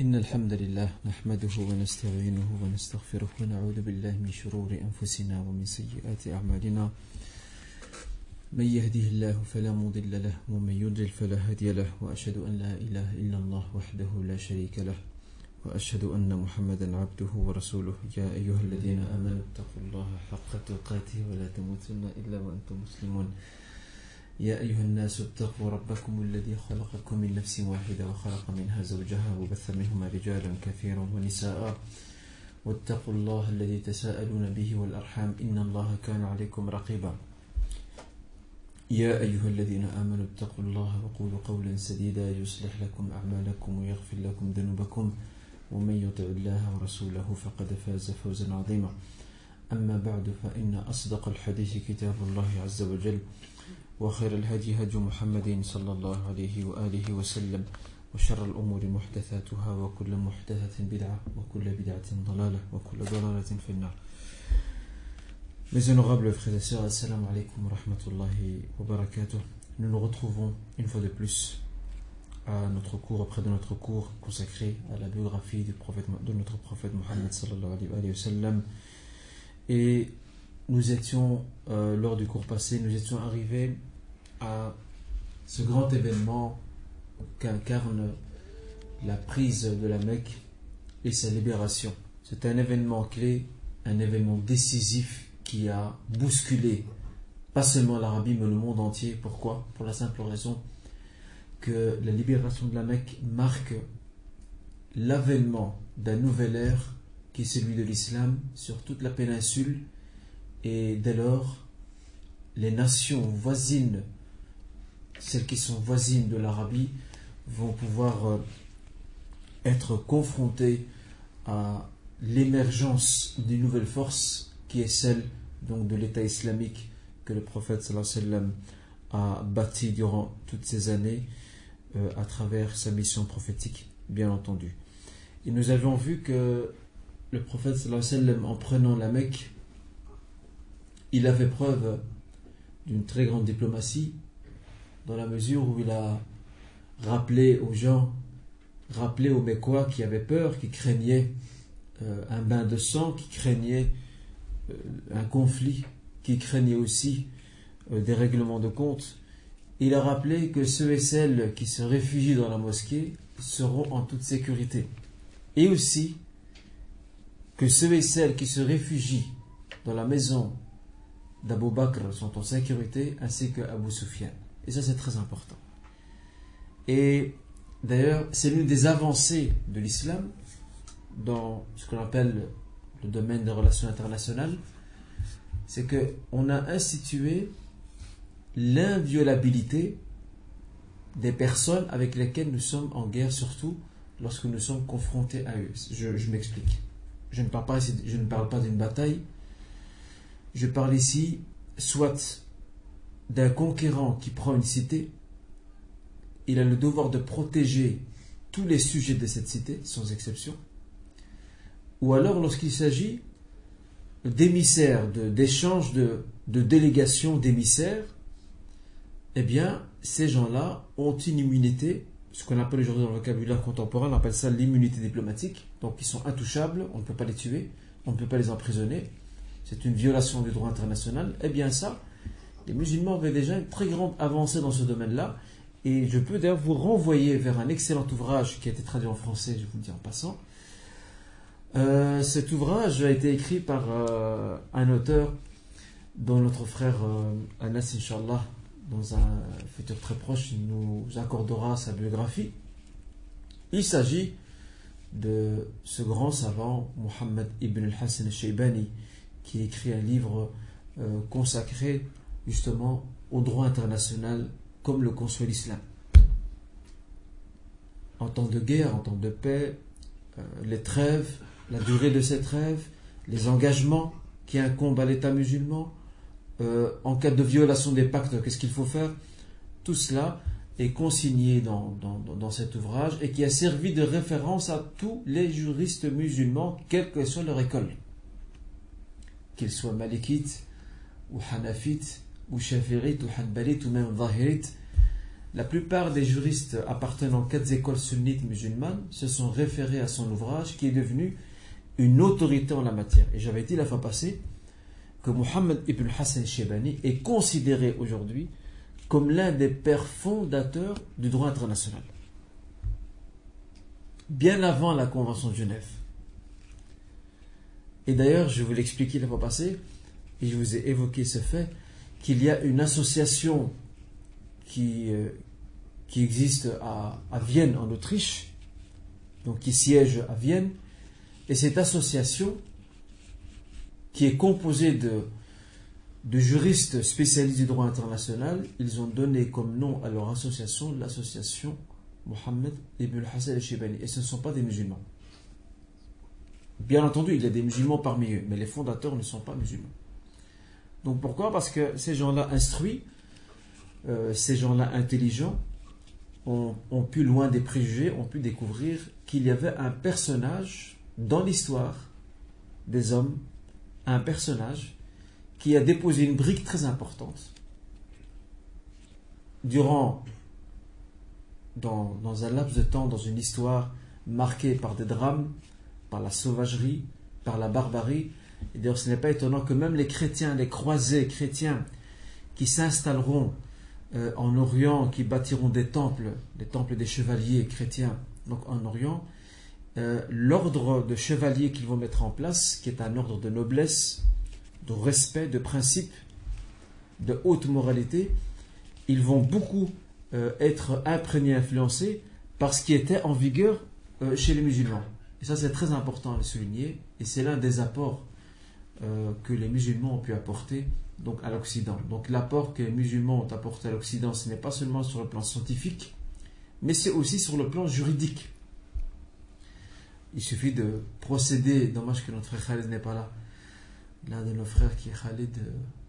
إن الحمد لله نحمده ونستعينه ونستغفره ونعوذ بالله من شرور أنفسنا ومن سيئات أعمالنا من يهده الله فلا مضل له ومن يضلل فلا هادي له وأشهد أن لا إله إلا الله وحده لا شريك له وأشهد أن محمدا عبده ورسوله يا أيها الذين آمنوا اتقوا الله حق تقاته ولا تموتن إلا وأنتم مسلمون يا أيها الناس اتقوا ربكم الذي خلقكم من نفس واحدة وخلق منها زوجها وبث منهما رجالا كثيرا ونساء واتقوا الله الذي تساءلون به والأرحام إن الله كان عليكم رقيبا يا أيها الذين آمنوا اتقوا الله وقولوا قولا سديدا يصلح لكم أعمالكم ويغفر لكم ذنوبكم ومن يطع الله ورسوله فقد فاز فوزا عظيما أما بعد فإن أصدق الحديث كتاب الله عز وجل وخير الهدي هدي محمد صلى الله عليه وآله وسلم وشر الأمور محدثاتها وكل محدثة بدعة وكل بدعة ضلالة وكل ضلالة في النار. Mes honorables frères et sœurs, assalamu alaikum wa rahmatullahi wa barakatuh. Nous nous retrouvons une fois de plus à notre cours, auprès de notre cours consacré à la biographie de notre prophète Mohammed sallallahu alayhi wa sallam. Et nous étions, lors du cours passé, nous étions arrivés à ce grand événement qu'incarne la prise de la Mecque et sa libération. C'est un événement clé, un événement décisif qui a bousculé pas seulement l'Arabie mais le monde entier. Pourquoi? Pour la simple raison que la libération de la Mecque marque l'avènement d'un nouvel ère qui est celui de l'islam sur toute la péninsule, et dès lors les nations voisines, celles qui sont voisines de l'Arabie, vont pouvoir être confrontées à l'émergence d'une nouvelle force qui est celle donc de l'État islamique que le prophète sallallahu alayhi wa sallam a bâti durant toutes ces années à travers sa mission prophétique, bien entendu. Et nous avons vu que le prophète sallallahu alayhi wa sallam, en prenant la Mecque, il a fait preuve d'une très grande diplomatie, dans la mesure où il a rappelé aux gens, rappelé aux Mécois qui avaient peur, qui craignaient un bain de sang, qui craignaient un conflit, qui craignaient aussi des règlements de compte. Il a rappelé que ceux et celles qui se réfugient dans la mosquée seront en toute sécurité. Et aussi que ceux et celles qui se réfugient dans la maison d'Abu Bakr sont en sécurité, ainsi que Abu Sufyan. Et ça, c'est très important. Et d'ailleurs, c'est l'une des avancées de l'islam dans ce qu'on appelle le domaine des relations internationales, c'est qu'on a institué l'inviolabilité des personnes avec lesquelles nous sommes en guerre, surtout lorsque nous sommes confrontés à eux. Je m'explique. Je ne parle pas d'une bataille. Je parle ici soit d'un conquérant qui prend une cité, il a le devoir de protéger tous les sujets de cette cité, sans exception. Ou alors lorsqu'il s'agit d'émissaires, d'échanges de délégations d'émissaires, eh bien ces gens-là ont une immunité, ce qu'on appelle aujourd'hui dans le vocabulaire contemporain, on appelle ça l'immunité diplomatique. Donc ils sont intouchables, on ne peut pas les tuer, on ne peut pas les emprisonner. C'est une violation du droit international. Eh bien ça, les musulmans avaient déjà une très grande avancée dans ce domaine-là. Et je peux d'ailleurs vous renvoyer vers un excellent ouvrage qui a été traduit en français, je vous le dis en passant. Cet ouvrage a été écrit par un auteur dont notre frère Anas, Inch'Allah, dans un futur très proche, il nous accordera sa biographie. Il s'agit de ce grand savant, Mohammed ibn al-Hassan al-Shaybani, qui écrit un livre consacré justement au droit international comme le conçoit l'islam. En temps de guerre, en temps de paix, les trêves, la durée de ces trêves, les engagements qui incombent à l'État musulman, en cas de violation des pactes, qu'est-ce qu'il faut faire? Tout cela est consigné dans cet ouvrage et qui a servi de référence à tous les juristes musulmans, quelle que soit leur école. Qu'ils soient malikites, ou hanafites, ou shafi'ites, ou hanbalites, ou même zahirites, la plupart des juristes appartenant aux 4 écoles sunnites musulmanes se sont référés à son ouvrage qui est devenu une autorité en la matière. Et j'avais dit la fois passée que Mohammed ibn Hassan al-Shaybani est considéré aujourd'hui comme l'un des pères fondateurs du droit international. Bien avant la Convention de Genève. Et d'ailleurs, je vous l'expliquais la fois passée, et je vous ai évoqué ce fait, qu'il y a une association qui existe à Vienne, en Autriche, donc qui siège à Vienne, et cette association, qui est composée de juristes spécialistes du droit international, ils ont donné comme nom à leur association l'association Mohammed ibn Hassan al-Shaybani, et ce ne sont pas des musulmans. Bien entendu, il y a des musulmans parmi eux, mais les fondateurs ne sont pas musulmans. Donc pourquoi? Parce que ces gens-là instruits, ces gens-là intelligents, ont pu, loin des préjugés, ont pu découvrir qu'il y avait un personnage dans l'histoire des hommes, un personnage qui a déposé une brique très importante dans un laps de temps, dans une histoire marquée par des drames, par la sauvagerie, par la barbarie. Et d'ailleurs, ce n'est pas étonnant que même les chrétiens, les croisés chrétiens qui s'installeront en Orient, qui bâtiront des temples des chevaliers chrétiens, donc en Orient, l'ordre de chevaliers qu'ils vont mettre en place, qui est un ordre de noblesse, de respect, de principe, de haute moralité, ils vont beaucoup être imprégnés, influencés par ce qui était en vigueur chez les musulmans. Et ça, c'est très important à le souligner, et c'est l'un des apports que les musulmans ont pu apporter donc, à l'Occident. Donc l'apport que les musulmans ont apporté à l'Occident, ce n'est pas seulement sur le plan scientifique, mais c'est aussi sur le plan juridique. Il suffit de procéder, dommage que notre frère Khalid n'est pas là, l'un de nos frères qui est Khalid,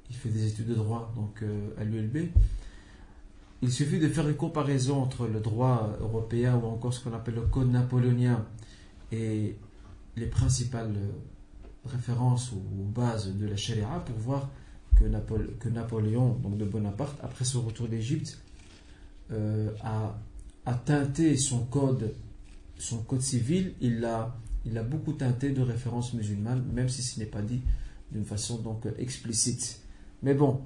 il fait des études de droit donc à l'ULB. Il suffit de faire une comparaison entre le droit européen ou encore ce qu'on appelle le code napoléonien et les principales références ou bases de la charia pour voir que Napoléon, donc de Bonaparte, après son retour d'Égypte, a teinté son code civil, il a beaucoup teinté de références musulmanes, même si ce n'est pas dit d'une façon donc explicite. Mais bon,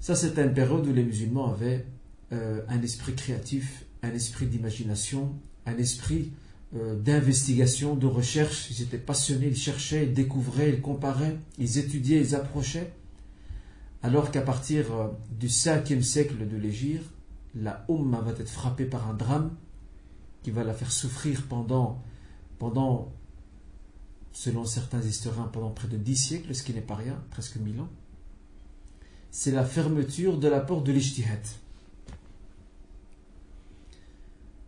ça c'est une période où les musulmans avaient un esprit créatif, un esprit d'imagination, un esprit d'investigation, de recherche. Ils étaient passionnés, ils cherchaient, ils découvraient, ils comparaient, ils étudiaient, ils approchaient. Alors qu'à partir du 5e siècle de l'Hégire, la Ummah va être frappée par un drame qui va la faire souffrir pendant, selon certains historiens, pendant près de 10 siècles, ce qui n'est pas rien, presque 1000 ans. C'est la fermeture de la porte de l'ijtihad.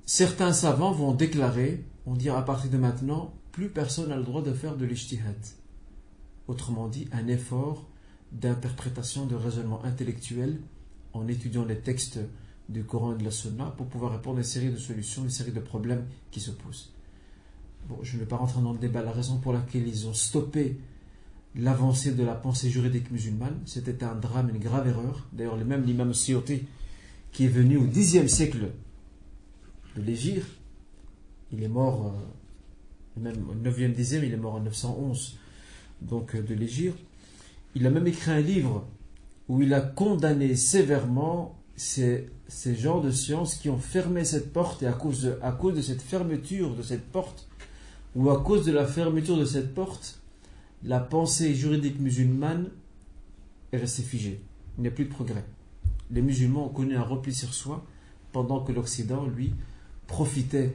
Certains savants vont déclarer, on dit à partir de maintenant, plus personne n'a le droit de faire de l'ijtihad. Autrement dit, un effort d'interprétation, de raisonnement intellectuel en étudiant les textes du Coran et de la Sunna pour pouvoir répondre à une série de solutions, une série de problèmes qui se posent. Bon, je ne vais pas rentrer dans le débat. La raison pour laquelle ils ont stoppé l'avancée de la pensée juridique musulmane, c'était un drame, une grave erreur. D'ailleurs, même l'imam Suyuti, qui est venu au 10e siècle de l'Hégire, il est mort, même au 9e, 10e, il est mort en 911, donc de l'Hégire. Il a même écrit un livre où il a condamné sévèrement ces genres de sciences qui ont fermé cette porte, et à cause de cette fermeture de cette porte, ou à cause de la fermeture de cette porte, la pensée juridique musulmane est restée figée. Il n'y a plus de progrès. Les musulmans ont connu un repli sur soi, pendant que l'Occident, lui, profitait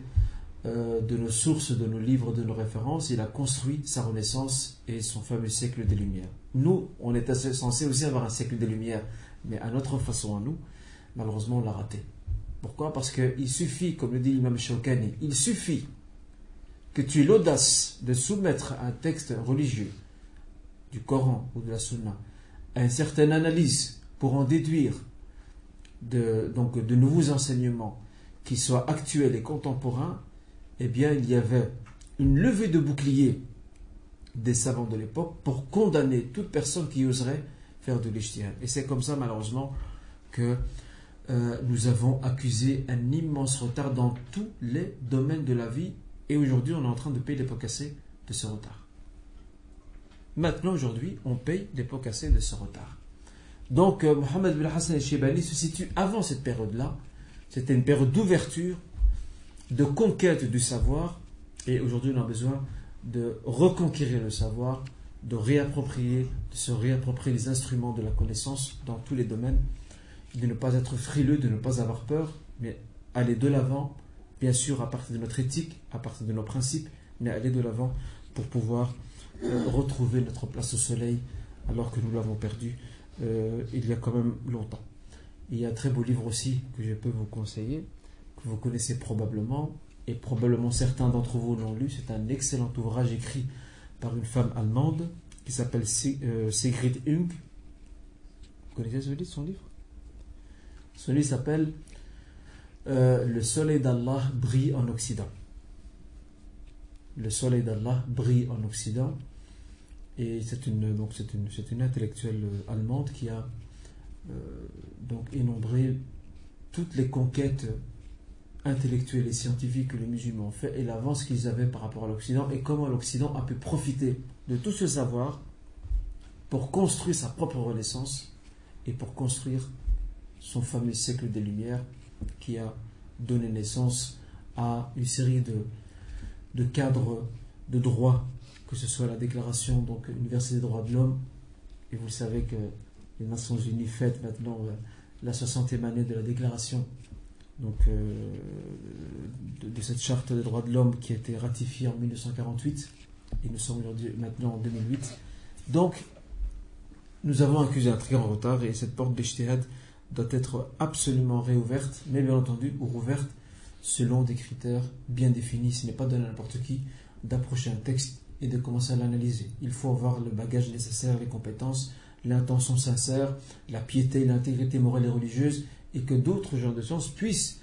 de nos sources, de nos livres, de nos références. Il a construit sa renaissance et son fameux siècle des Lumières. Nous, on était censé aussi avoir un siècle des Lumières, mais à notre façon à nous, malheureusement, on l'a raté. Pourquoi? Parce qu'il suffit, comme le dit l'imam Shawkani, il suffit que tu aies l'audace de soumettre un texte religieux du Coran ou de la Sunna à une certaine analyse pour en déduire de nouveaux enseignements qui soient actuels et contemporains. Eh bien, il y avait une levée de bouclier des savants de l'époque pour condamner toute personne qui oserait faire de l'ijtihad. Et c'est comme ça, malheureusement, que nous avons accusé un immense retard dans tous les domaines de la vie. Et aujourd'hui, on est en train de payer les pots cassés de ce retard. Maintenant, aujourd'hui, on paye les pots cassés de ce retard. Donc, Mohammed bin Hassan al-Shaybani se situe avant cette période-là. C'était une période d'ouverture, de conquête du savoir. Et aujourd'hui, on a besoin de reconquérir le savoir, de se réapproprier les instruments de la connaissance dans tous les domaines, de ne pas être frileux, de ne pas avoir peur, mais aller de l'avant, bien sûr à partir de notre éthique, à partir de nos principes, mais aller de l'avant pour pouvoir retrouver notre place au soleil alors que nous l'avons perdu il y a quand même longtemps. Il y a un très beau livre aussi que je peux vous conseiller, que vous connaissez probablement, et probablement certains d'entre vous l'ont lu. C'est un excellent ouvrage écrit par une femme allemande qui s'appelle Sigrid Jung. Vous connaissez son livre? Son livre s'appelle Le soleil d'Allah brille en Occident. Le soleil d'Allah brille en Occident. Et c'est une intellectuelle allemande qui a donc énombré toutes les conquêtes intellectuelles et scientifiques que les musulmans ont fait et l'avance qu'ils avaient par rapport à l'Occident et comment l'Occident a pu profiter de tout ce savoir pour construire sa propre renaissance et pour construire son fameux siècle des Lumières qui a donné naissance à une série de cadres de droits, que ce soit la déclaration donc universelle des droits de l'homme, et vous savez que les Nations Unies fêtent maintenant la 60e année de la déclaration donc, de cette charte des droits de l'homme qui a été ratifiée en 1948 et nous sommes maintenant en 2008. Donc nous avons accusé un très grand retard et cette porte d'Ijtihad doit être absolument réouverte, mais bien entendu rouverte selon des critères bien définis. Ce n'est pas donné à n'importe qui d'approcher un texte et de commencer à l'analyser. Il faut avoir le bagage nécessaire, les compétences, l'intention sincère, la piété, l'intégrité morale et religieuse, et que d'autres gens de science puissent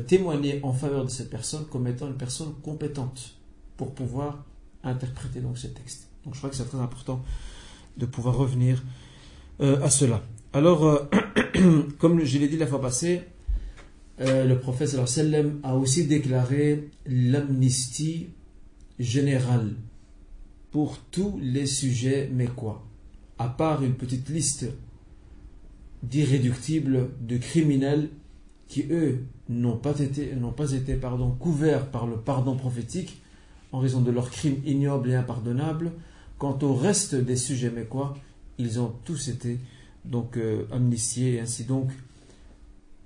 témoigner en faveur de cette personne comme étant une personne compétente pour pouvoir interpréter donc ces textes. Donc je crois que c'est très important de pouvoir revenir à cela. Alors, comme je l'ai dit la fois passée, le prophète sallallahu alayhi wa sallam a aussi déclaré l'amnistie générale pour tous les sujets mécois, à part une petite liste d'irréductibles, de criminels qui, eux, n'ont pas été couverts par le pardon prophétique en raison de leurs crimes ignobles et impardonnables. Quant au reste des sujets mécois, ils ont tous été donc amnistiés, et ainsi donc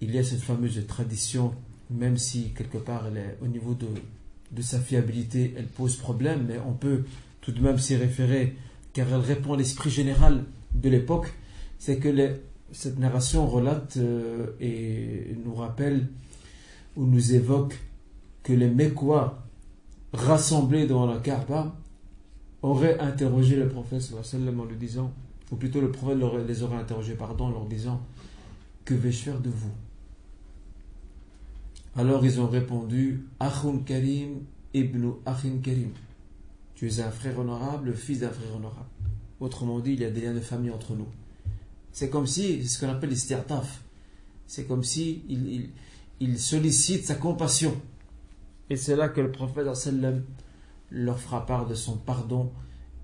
il y a cette fameuse tradition, même si quelque part elle est, au niveau de sa fiabilité elle pose problème, mais on peut tout de même s'y référer car elle répond à l'esprit général de l'époque. C'est que cette narration relate et nous rappelle ou nous évoque que les Mécois rassemblés devant la Kaaba auraient interrogé le prophète sallallahu alayhi wa sallam en lui disant, ou plutôt le prophète les aurait interrogés en leur disant: que vais-je faire de vous? Alors ils ont répondu: Akhun Karim ibn Akhin Karim. Tu es un frère honorable, le fils d'un frère honorable. Autrement dit, il y a des liens de famille entre nous. C'est comme si, c'est ce qu'on appelle l'isti'taf. C'est comme si il sollicite sa compassion. Et c'est là que le prophète sallam leur fera part de son pardon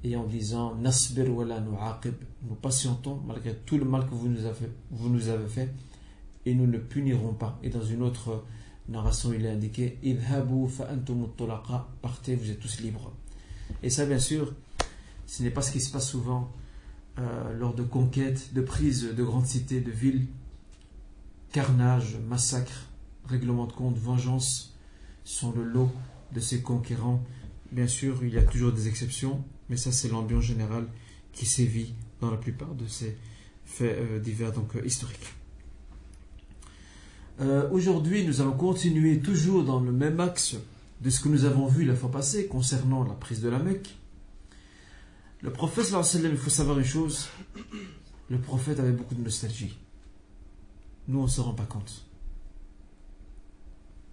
et en disant: Nasbir wa la nu'aqib. Nous patientons malgré tout le mal que vous nous avez fait et nous ne punirons pas. Et dans une autre narration, il est indiqué: Idhabu fa antum at-tulaqa. Partez, vous êtes tous libres. Et ça, bien sûr, ce n'est pas ce qui se passe souvent lors de conquêtes, de prises de grandes cités, de villes. Carnage, massacre, règlement de compte, vengeance sont le lot de ces conquérants. Bien sûr, il y a toujours des exceptions, mais ça, c'est l'ambiance générale qui sévit dans la plupart de ces faits divers, donc historiques. Aujourd'hui, nous allons continuer toujours dans le même axe de ce que nous avons vu la fois passée concernant la prise de la Mecque. Le prophète sallallahu alayhi wa sallam, il faut savoir une chose, le prophète avait beaucoup de nostalgie. Nous, on ne se rend pas compte.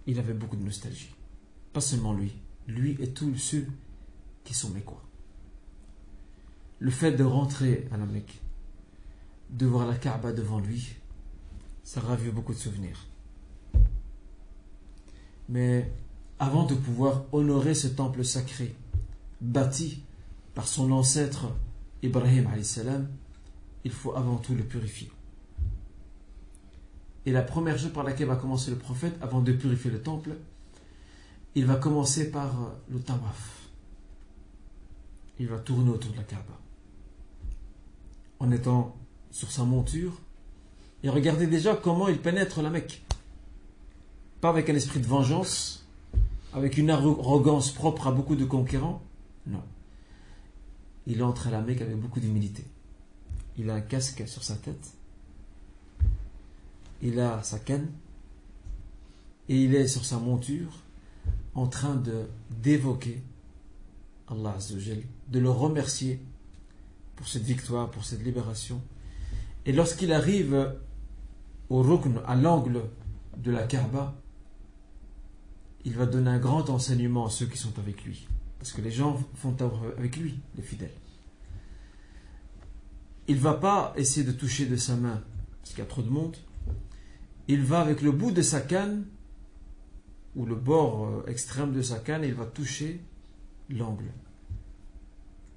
Il avait beaucoup de nostalgie. Pas seulement lui et tous ceux qui sont mécois. Le fait de rentrer à la Mecque, de voir la Kaaba devant lui, ça ravive beaucoup de souvenirs. Mais avant de pouvoir honorer ce temple sacré, bâti par son ancêtre Ibrahim alayhi salam, il faut avant tout le purifier. Et la première chose par laquelle va commencer le prophète, avant de purifier le temple, il va commencer par le tawaf. Il va tourner autour de la Kaaba. En étant sur sa monture, et regardez déjà comment il pénètre la Mecque. Pas avec un esprit de vengeance, avec une arrogance propre à beaucoup de conquérants. Non. Il entre à la Mecque avec beaucoup d'humilité. Il a un casque sur sa tête. Il a sa canne. Et il est sur sa monture en train d'évoquer Allah Azza wa Jal, de le remercier pour cette victoire, pour cette libération. Et lorsqu'il arrive au rukn, à l'angle de la Kaaba, il va donner un grand enseignement à ceux qui sont avec lui. Parce que les gens font avec lui, les fidèles. Il ne va pas essayer de toucher de sa main, parce qu'il y a trop de monde. Il va avec le bout de sa canne, ou le bord extrême de sa canne, et il va toucher l'angle.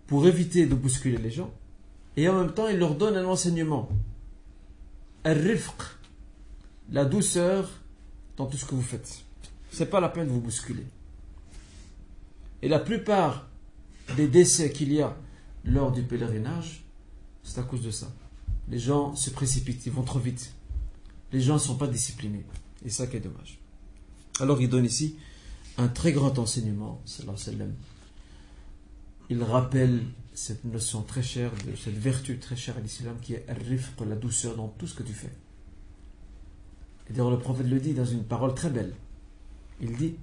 Pour éviter de bousculer les gens. Et en même temps, il leur donne un enseignement. Al-rifq, la douceur dans tout ce que vous faites. Ce n'est pas la peine de vous bousculer. Et la plupart des décès qu'il y a lors du pèlerinage, c'est à cause de ça. Les gens se précipitent, ils vont trop vite. Les gens ne sont pas disciplinés. Et ça qui est dommage. Alors il donne ici un très grand enseignement, sallallahu alayhi wa sallam. Il rappelle cette notion très chère, cette vertu très chère à l'islam qui est al-rifq, la douceur dans tout ce que tu fais. Et d'ailleurs le prophète le dit dans une parole très belle. Il dit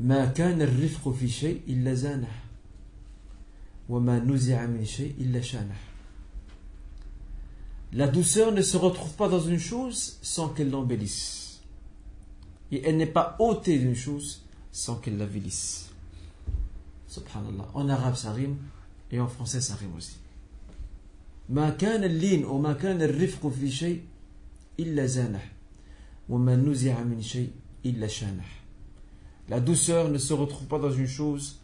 Ma kana al-rifq fi shay illa zanah wa ma nuzi'a min shay illa shanah. La douceur ne se retrouve pas dans une chose sans qu'elle l'embellisse. Et elle n'est pas ôtée d'une chose sans qu'elle la vilisse. Subhanallah. En arabe ça rime et en français ça rime aussi. Ma kana al-lin ou ma kana al-rifq fi shay illa zanah wa ma nuzi'a min shay illa shanah. La douceur ne se retrouve pas dans une chose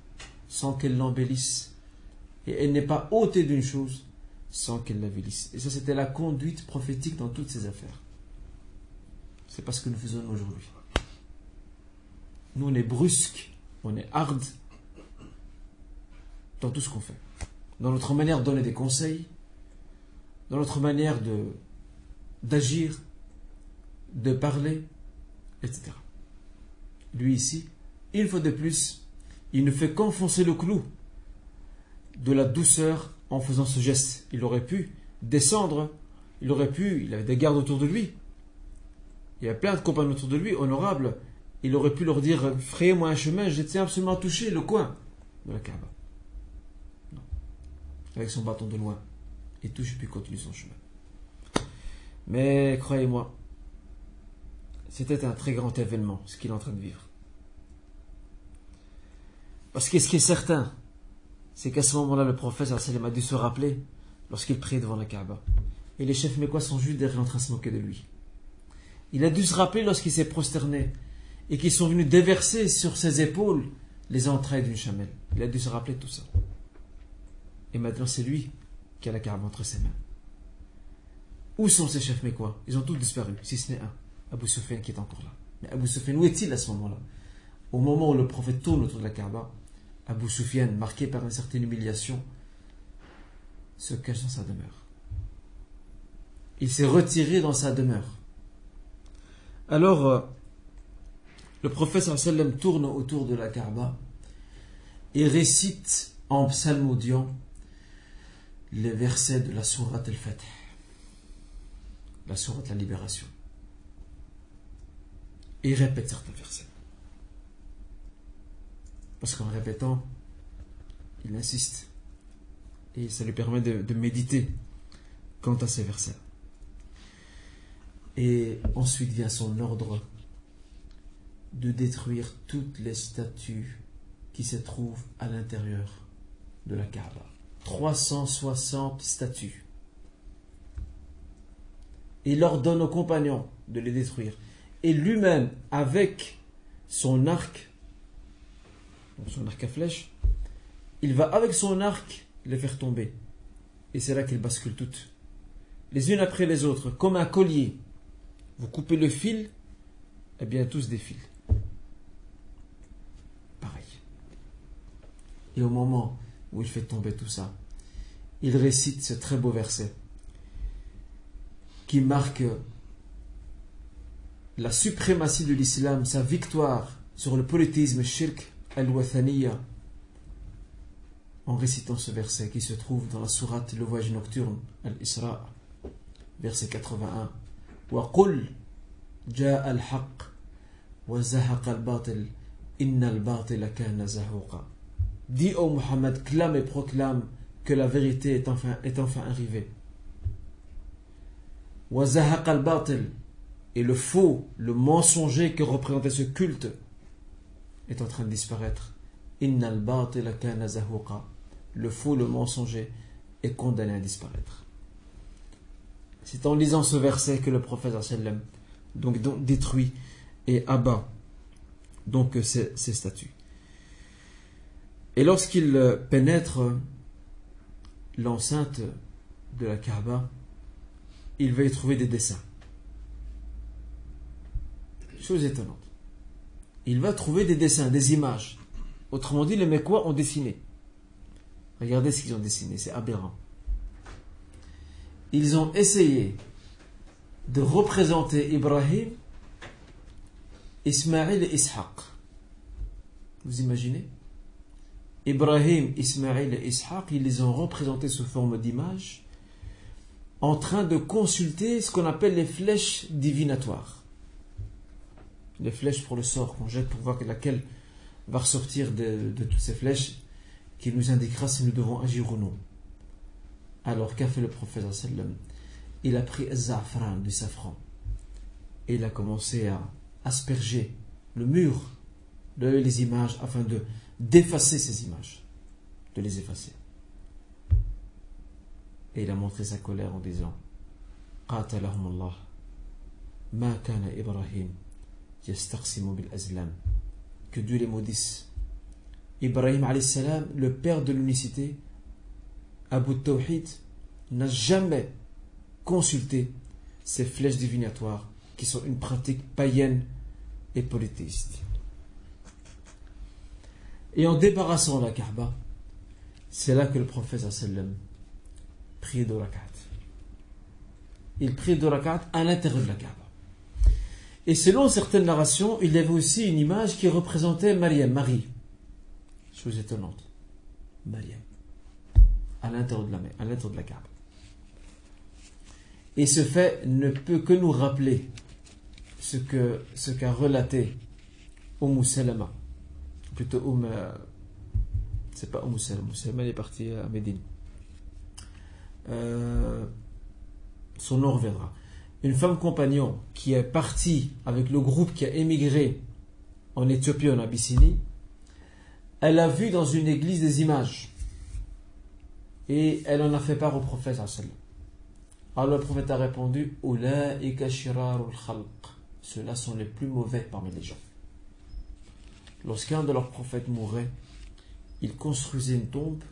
sans qu'elle l'embellisse. Et elle n'est pas ôtée d'une chose sans qu'elle la vilisse. Et ça, c'était la conduite prophétique dans toutes ces affaires. C'est pas ce que nous faisons aujourd'hui. Nous, on est brusques, on est hard dans tout ce qu'on fait. Dans notre manière de donner des conseils, dans notre manière d'agir, de parler, etc. Lui ici, une fois de plus, il ne fait qu'enfoncer le clou de la douceur en faisant ce geste. Il aurait pu descendre, il avait des gardes autour de lui, il y avait plein de compagnons autour de lui, honorables. Il aurait pu leur dire frayez-moi un chemin, je tiens absolument à toucher le coin de la Kaaba. Non. Avec son bâton de loin, il touche puis continue son chemin. Mais croyez-moi, c'était un très grand événement ce qu'il est en train de vivre. Parce que ce qui est certain, c'est qu'à ce moment-là, le prophète a dû se rappeler lorsqu'il priait devant la Kaaba. Et les chefs mécois sont juste derrière en train de se moquer de lui. Il a dû se rappeler lorsqu'il s'est prosterné et qu'ils sont venus déverser sur ses épaules les entrailles d'une chamelle. Il a dû se rappeler de tout ça. Et maintenant, c'est lui qui a la Kaaba entre ses mains. Où sont ces chefs mécois? Ils ont tous disparu, si ce n'est un, Abu Sufyan qui est encore là. Mais Abu Sufyan, où est-il à ce moment-là? Au moment où le prophète tourne autour de la Kaaba, Abu Sufyan, marqué par une certaine humiliation, se cache dans sa demeure. Il s'est retiré dans sa demeure. Alors, le prophète sallallahu alayhi wa sallam tourne autour de la Kaaba et récite en psalmodiant les versets de la sourate al-Fath, la sourate de la libération. Et il répète certains versets. Parce qu'en répétant, il insiste. Et ça lui permet de méditer quant à ces versets. Et ensuite vient son ordre de détruire toutes les statues qui se trouvent à l'intérieur de la Kaaba. 360 statues. Il ordonne aux compagnons de les détruire. Et lui-même, avec son arc à flèche, il va avec son arc les faire tomber. Et c'est là qu'ils basculent toutes, les unes après les autres, comme un collier. Vous coupez le fil, eh bien tous défilent. Pareil. Et au moment où il fait tomber tout ça, il récite ce très beau verset qui marque la suprématie de l'islam, sa victoire sur le polythéisme shirk al-wathaniya, en récitant ce verset qui se trouve dans la sourate Le Voyage Nocturne, Al-Isra, verset 81. وَقُلْ جَاءَ الْحَقِّ وَزَهَقَ الْبَاطِلِ إِنَّ الْبَاطِلَ كَانَ زَهُوقًا. Dis ô Muhammad, clame et proclame que la vérité est enfin arrivée. وَزَهَقَ الْبَاطِلِ, et le faux, le mensonger que représentait ce culte est en train de disparaître. إِنَّ الْبَاطِلَ كَانَ زَهُوقًا. Le faux, le mensonger est condamné à disparaître. C'est en lisant ce verset que le prophète sallam donc détruit et abat donc ces statues. Et lorsqu'il pénètre l'enceinte de la Kaaba, il va y trouver des dessins. Chose étonnante. Il va trouver des dessins, des images. Autrement dit, les Mecquois ont dessiné. Regardez ce qu'ils ont dessiné, c'est aberrant. Ils ont essayé de représenter Ibrahim, Ismaïl et Ishaq. Vous imaginez? Ibrahim, Ismaïl et Ishaq, ils les ont représentés sous forme d'image, en train de consulter ce qu'on appelle les flèches divinatoires. Les flèches pour le sort qu'on jette pour voir laquelle va ressortir de toutes ces flèches, qui nous indiquera si nous devons agir ou non. Alors qu'a fait le prophète sallam? Il a pris za'afran, du safran, et il a commencé à asperger le mur de les images afin d'effacer ces images, de les effacer. Et il a montré sa colère en disant: qatalahum Allah ma kana Ibrahim yastaqsimu bil azlam. Que Dieu les maudisse. Ibrahim alayhi salam, le père de l'unicité, Abu Tawhid, n'a jamais consulté ces flèches divinatoires qui sont une pratique païenne et polythéiste. Et en débarrassant la Kaaba, c'est là que le prophète sallam priait 2 rak'at. Il priait 2 rak'at à l'intérieur de la Kaaba. Et selon certaines narrations, il y avait aussi une image qui représentait Maryam, Marie. Chose étonnante. Maryam. À l'intérieur de la Kaaba. Et ce fait ne peut que nous rappeler ce qu'a relaté Salama. Plutôt c'est pas Salama. Salama est partie à Médine. Son nom reviendra. Une femme compagnon qui est partie avec le groupe qui a émigré en Éthiopie, en Abyssinie, elle a vu dans une église des images et elle en a fait part au prophète. Alors le prophète a répondu: Ulaika shirarul khalq. Ceux-là sont les plus mauvais parmi les gens. Lorsqu'un de leurs prophètes mourait, il construisait une tombe,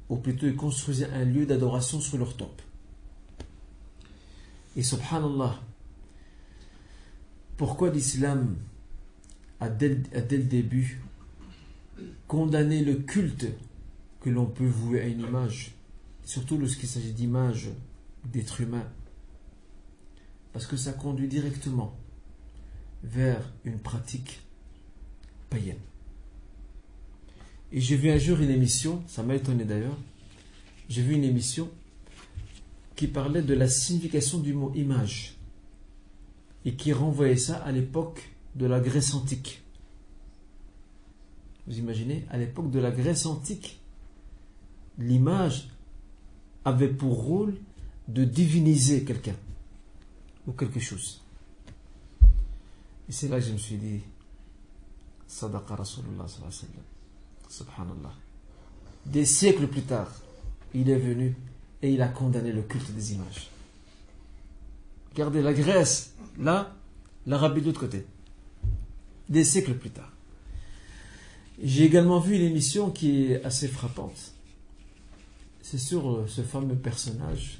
ou plutôt il construisait un lieu d'adoration sur leur tombe. Et subhanallah, pourquoi l'islam a dès le début condamné le culte que l'on peut vouer à une image, surtout lorsqu'il s'agit d'images d'êtres humains? Parce que ça conduit directement vers une pratique païenne. Et j'ai vu un jour une émission, ça m'a étonné d'ailleurs, j'ai vu une émission qui parlait de la signification du mot image et qui renvoyait ça à l'époque de la Grèce antique. Vous imaginez, à l'époque de la Grèce antique, l'image avait pour rôle de diviniser quelqu'un ou quelque chose. Et c'est là que je me suis dit: Sadaqa Rasulullah sallallahu alayhi wa sallam. Subhanallah. Des siècles plus tard, il est venu et il a condamné le culte des images. Regardez la Grèce, là, l'Arabie de l'autre côté. Des siècles plus tard. J'ai également vu une émission qui est assez frappante. C'est sur ce fameux personnage,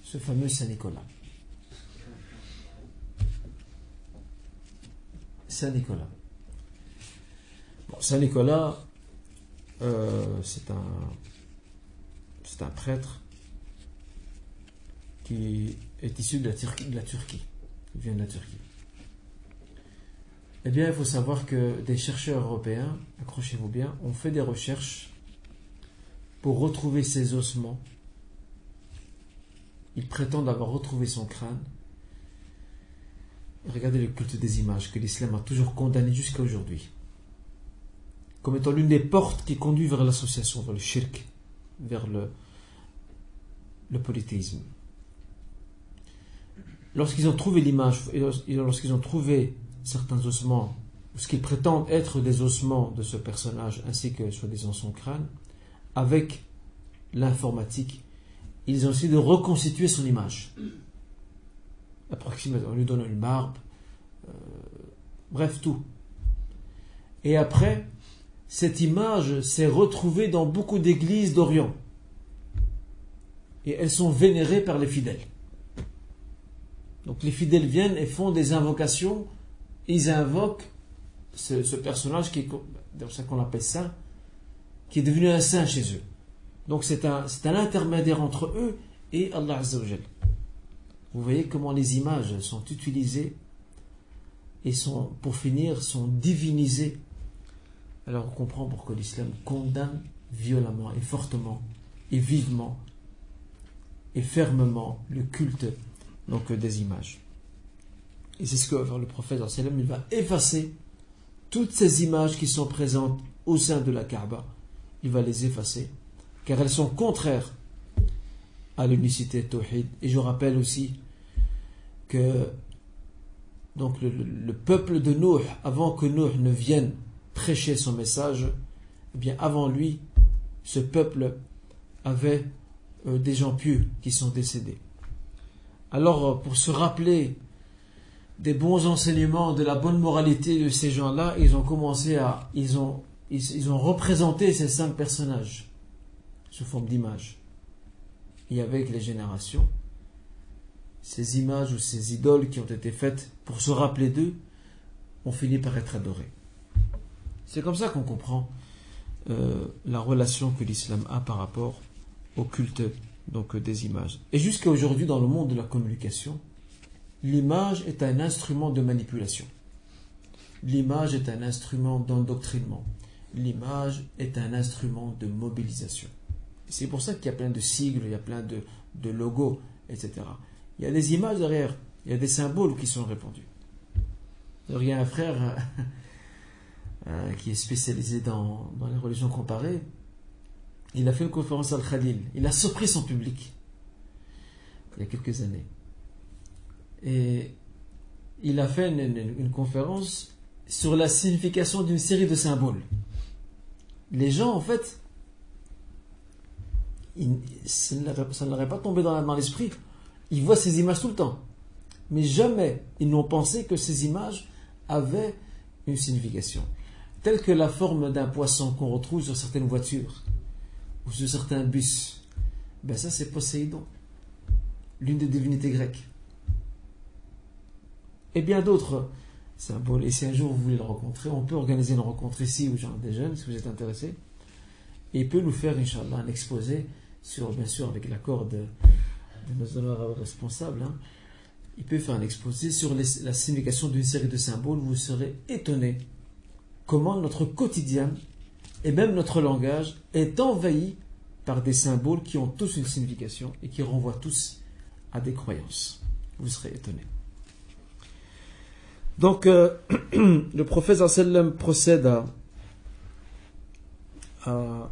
ce fameux Saint-Nicolas. Saint-Nicolas. Bon, Saint-Nicolas, c'est un prêtre qui est issu de la Turquie. Il vient de la Turquie. Eh bien, il faut savoir que des chercheurs européens, accrochez-vous bien, ont fait des recherches pour retrouver ses ossements. Ils prétendent avoir retrouvé son crâne. Et regardez le culte des images que l'islam a toujours condamné jusqu'à aujourd'hui, comme étant l'une des portes qui conduit vers l'association, vers le shirk, vers le polythéisme. Lorsqu'ils ont trouvé l'image, et lorsqu'ils ont trouvé certains ossements, ce qu'ils prétendent être des ossements de ce personnage, ainsi que soi-disant son crâne, avec l'informatique, ils ont essayé de reconstituer son image. Approximativement, on lui donne une barbe, bref, tout. Et après, cette image s'est retrouvée dans beaucoup d'églises d'Orient. Et elles sont vénérées par les fidèles. Donc les fidèles viennent et font des invocations. Ils invoquent ce personnage qui est, c'est pour ça qu'on l'appelle saint, qui est devenu un saint chez eux. Donc c'est un intermédiaire entre eux et Allah Azza wa Jal. Vous voyez comment les images sont utilisées et pour finir, sont divinisées. Alors on comprend pourquoi l'islam condamne violemment et fortement et vivement et fermement le culte donc des images. Et c'est ce que va faire le prophète, il va effacer toutes ces images qui sont présentes au sein de la Kaaba. Il va les effacer, car elles sont contraires à l'unicité Tawhid. Et je rappelle aussi que donc le peuple de Nuh, avant que Nuh ne vienne prêcher son message, eh bien avant lui, ce peuple avait des gens pieux qui sont décédés. Alors, pour se rappeler des bons enseignements, de la bonne moralité de ces gens-là, ils ont représenté ces 5 personnages sous forme d'images. Et avec les générations, ces images ou ces idoles qui ont été faites pour se rappeler d'eux ont fini par être adorées. C'est comme ça qu'on comprend la relation que l'islam a par rapport au culte donc des images. Et jusqu'à aujourd'hui, dans le monde de la communication, l'image est un instrument de manipulation. L'image est un instrument d'endoctrinement. L'image est un instrument de mobilisation. Et c'est pour ça qu'il y a plein de sigles, il y a plein de logos, etc. Il y a des images derrière, il y a des symboles qui sont répandus. Alors, il y a un frère qui est spécialisé dans les religions comparées. Il a fait une conférence à Al-Khalil. Il a surpris son public il y a quelques années. Et il a fait une conférence sur la signification d'une série de symboles. Les gens, en fait, ça ne leur est pas tombé dans l'esprit. Ils voient ces images tout le temps. Mais jamais ils n'ont pensé que ces images avaient une signification. Telle que la forme d'un poisson qu'on retrouve sur certaines voitures ou sur certains bus. Ben ça, c'est Poséidon, l'une des divinités grecques. Et bien d'autres symboles. Et si un jour vous voulez le rencontrer, on peut organiser une rencontre ici, ou genre des jeunes, si vous êtes intéressés. Et il peut nous faire, Inch'Allah, un exposé, bien sûr, avec l'accord de nos honorables responsables. Il peut faire un exposé sur la signification d'une série de symboles. Vous serez étonnés comment notre quotidien et même notre langage est envahi par des symboles qui ont tous une signification et qui renvoient tous à des croyances. Vous serez étonnés. Donc, le prophète sallam procède à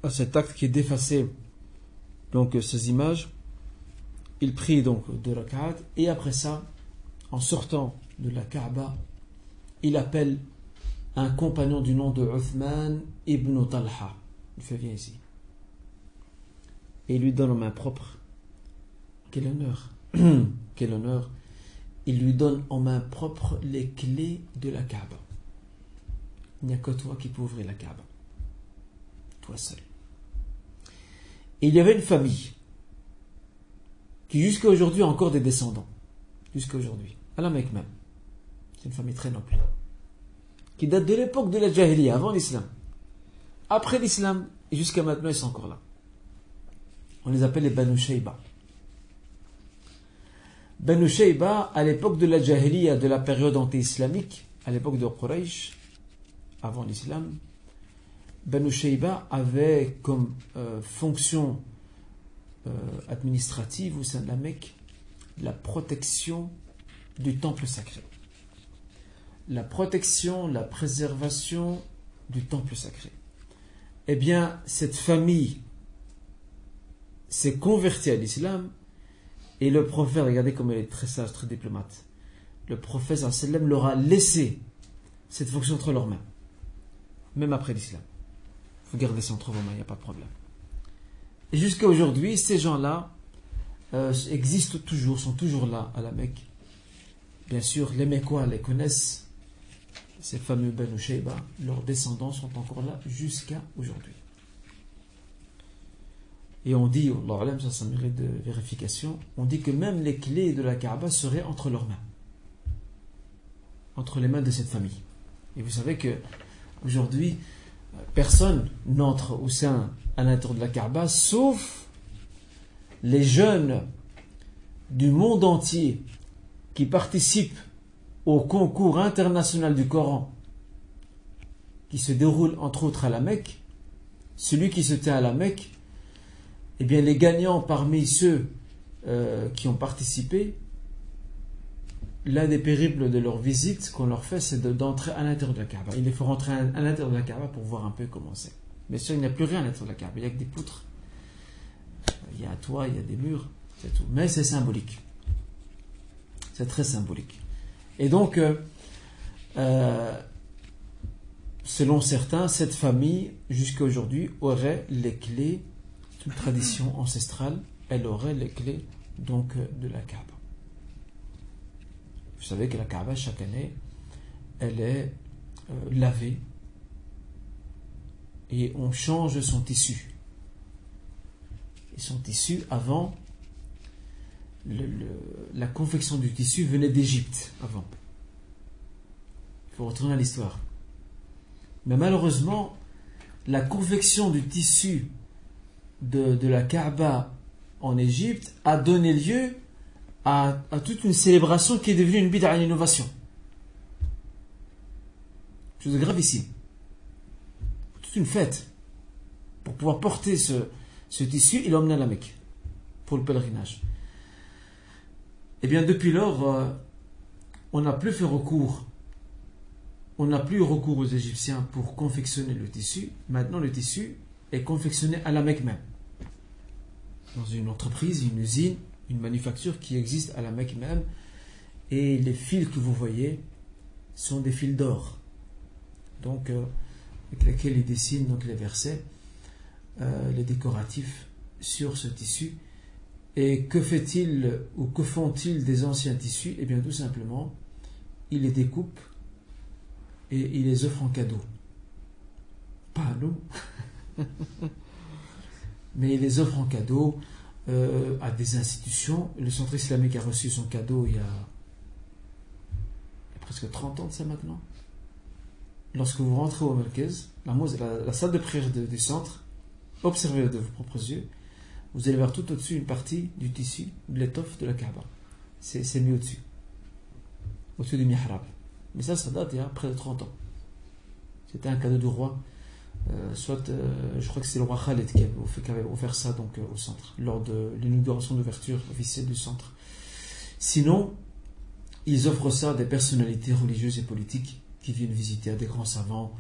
cet acte qui est d'effacer donc ces images. Il prie donc 2 rak'at et après ça, en sortant de la Kaaba, il appelle un compagnon du nom de Uthman ibn Talha. Il fait viens ici. Et il lui donne en main propre. Quel honneur quel honneur, il lui donne en main propre les clés de la Kaaba. Il n'y a que toi qui peux ouvrir la Kaaba. Toi seul. Et il y avait une famille qui jusqu'à aujourd'hui a encore des descendants. Jusqu'à aujourd'hui. À la Mecque même. C'est une famille très noble. Qui date de l'époque de la Jahiliya, avant l'islam. Après l'islam, et jusqu'à maintenant, ils sont encore là. On les appelle les Banu Shayba. Banu Shayba, à l'époque de la Jahiliya, de la période anti-islamique, à l'époque de Quraysh, avant l'islam, Banu Shayba avait comme fonction administrative au sein de la Mecque la protection du temple sacré. La protection, la préservation du temple sacré. Eh bien, cette famille s'est convertie à l'islam et le prophète, regardez comme il est très sage, très diplomate, le prophète sallam leur a laissé cette fonction entre leurs mains, même après l'islam. Vous gardez ça entre vos mains, il n'y a pas de problème. Et jusqu'à aujourd'hui, ces gens-là existent toujours, sont toujours là à la Mecque. Bien sûr, les Mecquois les connaissent, ces fameux Banu Shayba, leurs descendants sont encore là jusqu'à aujourd'hui. Et on dit, Allah alam, ça mérite de vérification, on dit que même les clés de la Kaaba seraient entre leurs mains. Entre les mains de cette famille. Et vous savez que aujourd'hui, personne n'entre au sein, à l'intérieur de la Kaaba, sauf les jeunes du monde entier qui participent au concours international du Coran qui se déroule entre autres à la Mecque. Celui qui se tient à la Mecque, eh bien les gagnants parmi ceux qui ont participé, l'un des périples de leur visite qu'on leur fait, c'est d'entrer à l'intérieur de la Kaaba. Il les faut rentrer à l'intérieur de la Kaaba pour voir un peu comment c'est. Bien sûr, il n'y a plus rien à l'intérieur de la Kaaba, il n'y a que des poutres, il y a un toit, il y a des murs, c'est tout. Mais c'est symbolique. C'est très symbolique. Et donc, selon certains, cette famille, jusqu'à aujourd'hui, aurait les clés, une tradition ancestrale, elle aurait les clés donc de la Kaaba. Vous savez que la Kaaba, chaque année, elle est lavée et on change son tissu. Et son tissu, avant, la confection du tissu venait d'Égypte, avant. Il faut retourner à l'histoire. Mais malheureusement, la confection du tissu de la Kaaba en Égypte a donné lieu à toute une célébration qui est devenue une bid'a, une innovation. Chose de gravissime. Toute une fête pour pouvoir porter ce tissu et l'emmener à la Mecque pour le pèlerinage. Eh bien, depuis lors, on n'a plus fait recours. On n'a plus eu recours aux Égyptiens pour confectionner le tissu. Maintenant, le tissu est confectionné à la Mecque même. Dans une entreprise, une usine, une manufacture qui existe à la Mecque même. Et les fils que vous voyez sont des fils d'or. Donc, avec lesquels ils dessinent donc, les versets, les décoratifs sur ce tissu. Et que fait-il ou que font-ils des anciens tissus? Eh bien, tout simplement, ils les découpent et ils les offrent en cadeau. Pas à nous, mais ils les offrent en cadeau à des institutions. Le centre islamique a reçu son cadeau il y a presque 30 ans de ça maintenant. Lorsque vous rentrez au Merkez, la salle de prière du centre, observez-le de vos propres yeux. Vous allez voir tout au-dessus une partie du tissu, de l'étoffe de la Kaaba. C'est mis au-dessus. Au-dessus du mihrab. Mais ça date il y a près de 30 ans. C'était un cadeau du roi. Je crois que c'est le roi Khaled qui avait offert ça donc, au centre, lors de l'inauguration d'ouverture officielle du centre. Sinon, ils offrent ça à des personnalités religieuses et politiques qui viennent visiter, à des grands savants,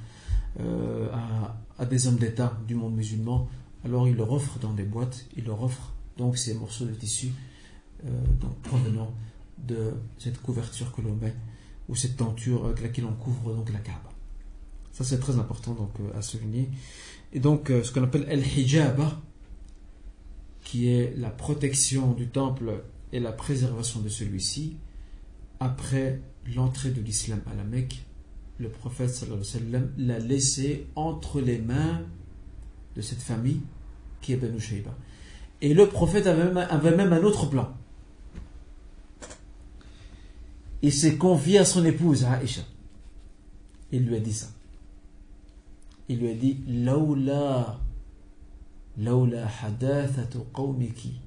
à des hommes d'État du monde musulman. Alors ils leur offrent dans des boîtes, ils leur offrent donc ces morceaux de tissu donc, provenant de cette couverture que l'on met, ou cette tenture avec laquelle on couvre donc la Kaaba. Ça c'est très important donc, à souligner. Et donc ce qu'on appelle al-hijaba, qui est la protection du temple et la préservation de celui-ci après l'entrée de l'islam à la Mecque. Le prophète sallallahu alayhi wa sallam l'a laissé entre les mains de cette famille qui est Banu Shayba. Et le prophète avait même un autre plan. Il s'est confié à son épouse Aïcha. Il lui a dit ça. Il lui a dit Laula hadathatu qawmiki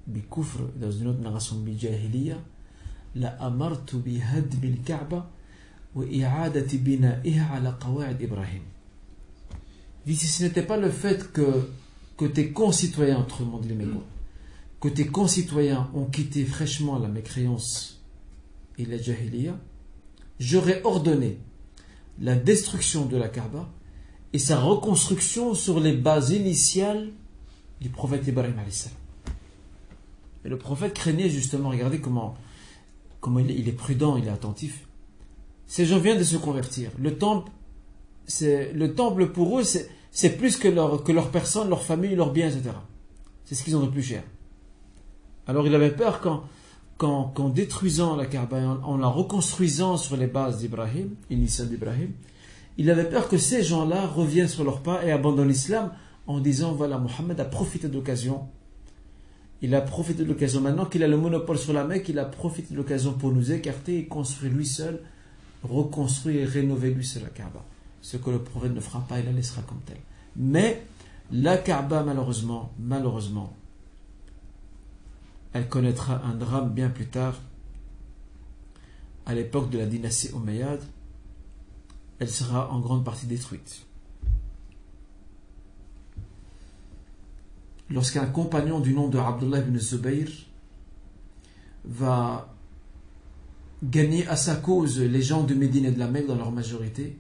bi kufr, dans une autre narration bi jahiliya, la amartu bi hadmi al-Ka'ba wa i'adati bina'iha ala qawa'id Ibrahim. Il dit, si ce n'était pas le fait que tes concitoyens, autrement dit les Mécois, que tes concitoyens ont quitté fraîchement la mécréance et la jahiliya, j'aurais ordonné la destruction de la Kaaba et sa reconstruction sur les bases initiales du prophète Ibrahim alayhi salam. Et le prophète craignait justement, regardez comment il est prudent, il est attentif. Ces gens viennent de se convertir. Le temple pour eux, c'est plus que leur personne, leur famille, leurs biens, etc. C'est ce qu'ils ont de plus cher. Alors il avait peur qu'en détruisant la Kaaba, en la reconstruisant sur les bases d'Ibrahim, initiales d'Ibrahim, il avait peur que ces gens-là reviennent sur leurs pas et abandonnent l'islam en disant, voilà, Mohammed a profité de l'occasion. Il a profité de l'occasion. Maintenant qu'il a le monopole sur la Mecque, il a profité de l'occasion pour nous écarter et construire lui seul, reconstruire et rénover lui seul la Kaaba. Ce que le prophète ne fera pas, il la laissera comme telle. Mais la Kaaba, malheureusement, elle connaîtra un drame bien plus tard. À l'époque de la dynastie Omeyyade, elle sera en grande partie détruite. Lorsqu'un compagnon du nom de Abdullah ibn Zubayr va gagner à sa cause les gens de Médine et de la Mecque dans leur majorité,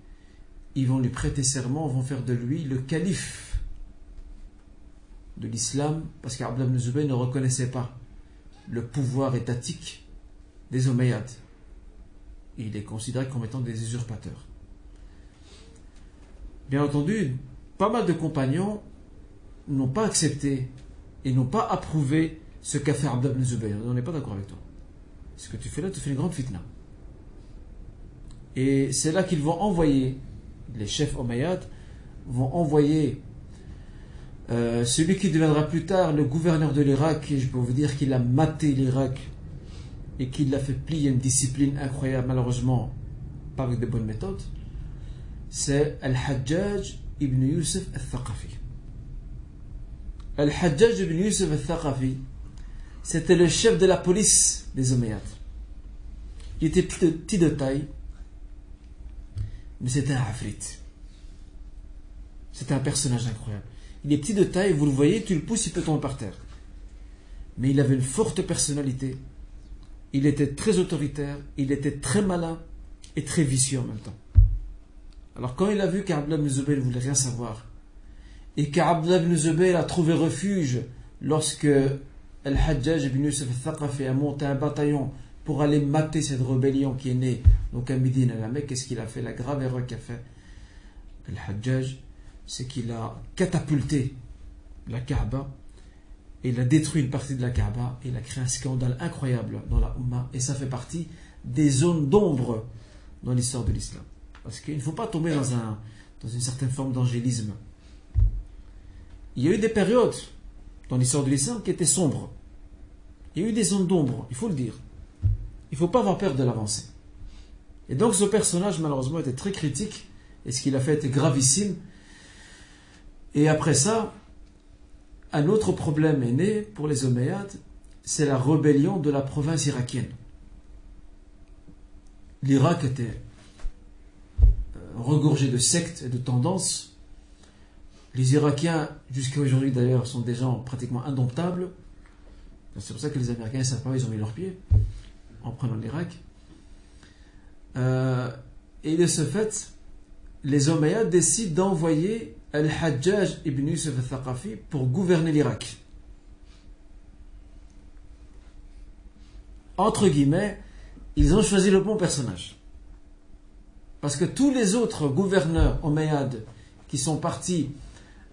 ils vont lui prêter serment, vont faire de lui le calife de l'islam, parce qu'Abdullah ibn Zubayr ne reconnaissait pas le pouvoir étatique des Omeyyades. Il est considéré comme étant des usurpateurs. Bien entendu, pas mal de compagnons n'ont pas accepté et n'ont pas approuvé ce qu'a fait Abdullah ibn Zubayr. On n'est pas d'accord avec toi. Ce que tu fais là, tu fais une grande fitna. Et c'est là qu'ils vont envoyer, les chefs Omeyyades vont envoyer celui qui deviendra plus tard le gouverneur de l'Irak, et je peux vous dire qu'il a maté l'Irak et qu'il l'a fait plier une discipline incroyable, malheureusement pas avec de bonnes méthodes. C'est Al-Hajjaj ibn Yusuf al-Thaqafi. Al-Hajjaj ibn Yusuf al-Thaqafi, c'était le chef de la police des Omeyyades. Il était petit de taille, mais c'était un afrit. C'était un personnage incroyable. Il est petit de taille, vous le voyez, tu le pousses, il peut tomber par terre. Mais il avait une forte personnalité. Il était très autoritaire, il était très malin et très vicieux en même temps. Alors quand il a vu qu'Abdullah ibn Zubayr ne voulait rien savoir, et qu'Abdullah ibn Zubayr a trouvé refuge lorsque Al-Hajjaj ibn Yusuf al-Thaqafi a monté un bataillon pour aller mater cette rébellion qui est née donc à Médine à la Mecque, qu'est-ce qu'il a fait? La grave erreur qu'a fait Al-Hajjaj, c'est qu'il a catapulté la Kaaba et il a détruit une partie de la Kaaba et il a créé un scandale incroyable dans la Ummah, et ça fait partie des zones d'ombre dans l'histoire de l'islam, parce qu'il ne faut pas tomber dans une certaine forme d'angélisme. Il y a eu des périodes dans l'histoire de l'islam qui étaient sombres, il y a eu des zones d'ombre, il faut le dire, il ne faut pas avoir peur de l'avancée. Et donc ce personnage malheureusement était très critique et ce qu'il a fait était gravissime. Et après ça, un autre problème est né pour les Omeyyades, c'est la rébellion de la province irakienne. L'Irak était regorgé de sectes et de tendances. Les Irakiens, jusqu'à aujourd'hui d'ailleurs, sont des gens pratiquement indomptables. C'est pour ça que les Américains ne savent pas où ils ont mis leurs pieds en prenant l'Irak. Et de ce fait, les Omeyyades décident d'envoyer Al-Hajjaj ibn Yusuf al-Thaqafi pour gouverner l'Irak. Entre guillemets, ils ont choisi le bon personnage. Parce que tous les autres gouverneurs Omeyyades qui sont partis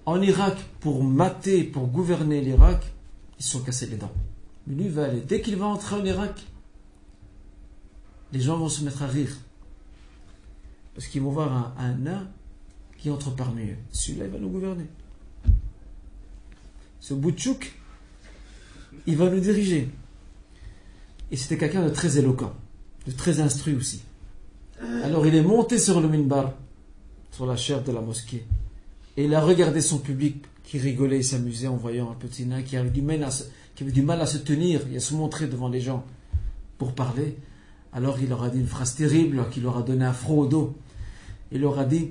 en Irak pour mater, pour gouverner l'Irak, ils se sont cassés les dents. Mais lui va aller. Dès qu'il va entrer en Irak, les gens vont se mettre à rire. Parce qu'ils vont voir un nain qui entre parmi eux. Celui-là, il va nous gouverner. Ce Boutchouk, il va nous diriger. Et c'était quelqu'un de très éloquent, de très instruit aussi. Alors il est monté sur le minbar, sur la chaire de la mosquée, et il a regardé son public qui rigolait et s'amusait en voyant un petit nain qui avait du mal à se tenir et à se montrer devant les gens pour parler. Alors il leur a dit une phrase terrible qui leur a donné un froid au dos. Il leur a dit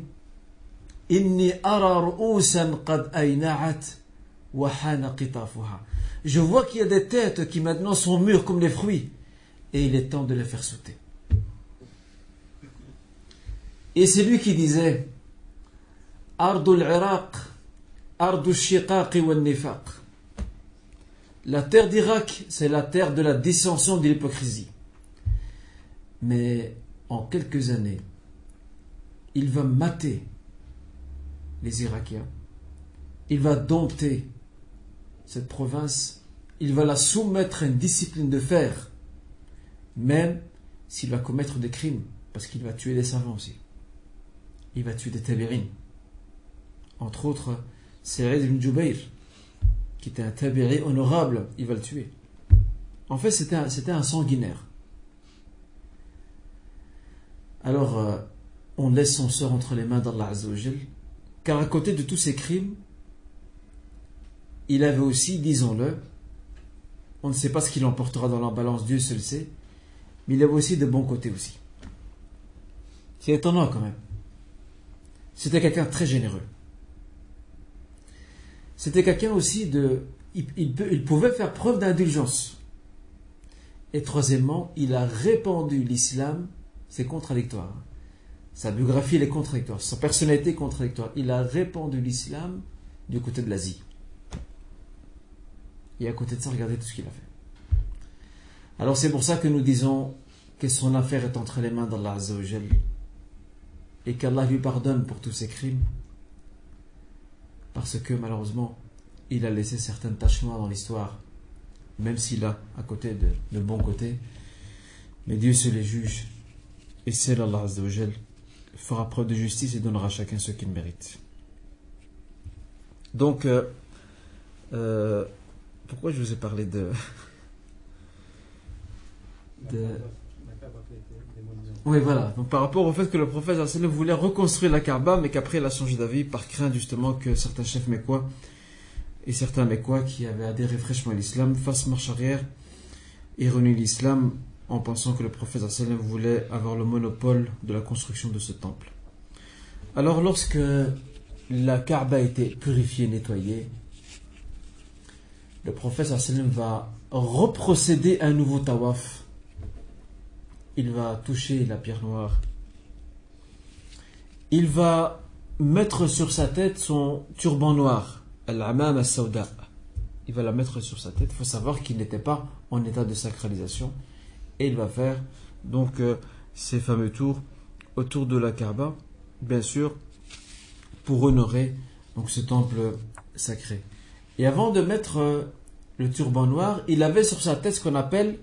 « Inni ara ru'usan qad ayna'at wa hana qitafuha » Je vois qu'il y a des têtes qui maintenant sont mûres comme les fruits et il est temps de les faire sauter. Et c'est lui qui disait Ardul Iraq, Ardul Shiqaq wal Nifaq. La terre d'Irak, c'est la terre de la dissension et de l'hypocrisie. Mais en quelques années, il va mater les Irakiens. Il va dompter cette province. Il va la soumettre à une discipline de fer. Même s'il va commettre des crimes. Parce qu'il va tuer des savants aussi. Il va tuer des tabérines. Entre autres, Saïd ibn Jubayr, qui était un tabéri honorable, il va le tuer. En fait, c'était un sanguinaire. Alors, on laisse son sort entre les mains d'Allah Azza wa Jal, car à côté de tous ces crimes, il avait aussi, disons-le, on ne sait pas ce qu'il emportera dans la balance, Dieu seul sait, mais il avait aussi de bons côtés aussi. C'est étonnant quand même. C'était quelqu'un de très généreux. C'était quelqu'un aussi de... Il pouvait faire preuve d'indulgence. Et troisièmement, il a répandu l'islam. C'est contradictoire. Sa biographie, elle est contradictoire. Sa personnalité est contradictoire. Il a répandu l'islam du côté de l'Asie. Et à côté de ça, regardez tout ce qu'il a fait. Alors c'est pour ça que nous disons que son affaire est entre les mains d'Allah Azza wa Jal. Et qu'Allah lui pardonne pour tous ses crimes. Parce que malheureusement, il a laissé certaines taches noires dans l'histoire. Même s'il a à côté de bons côtés. Mais Dieu se les juge. Et c'est Allah Azza wa Jal fera preuve de justice et donnera à chacun ce qu'il mérite. Donc, pourquoi je vous ai parlé de... Oui, voilà. Donc, par rapport au fait que le prophète voulait reconstruire la Kaaba, mais qu'après il a changé d'avis par crainte justement que certains chefs mécois et certains mécois qui avaient adhéré fraîchement à l'islam fassent marche arrière et renient l'islam en pensant que le prophète voulait avoir le monopole de la construction de ce temple. Alors, lorsque la Kaaba a été purifiée, nettoyée, le prophète va reprocéder à un nouveau tawaf. Il va toucher la pierre noire. Il va mettre sur sa tête son turban noir, al-amam al-sawda. Il va la mettre sur sa tête. Il faut savoir qu'il n'était pas en état de sacralisation. Et il va faire donc ces fameux tours autour de la Kaaba, bien sûr, pour honorer donc ce temple sacré. Et avant de mettre le turban noir, il avait sur sa tête ce qu'on appelle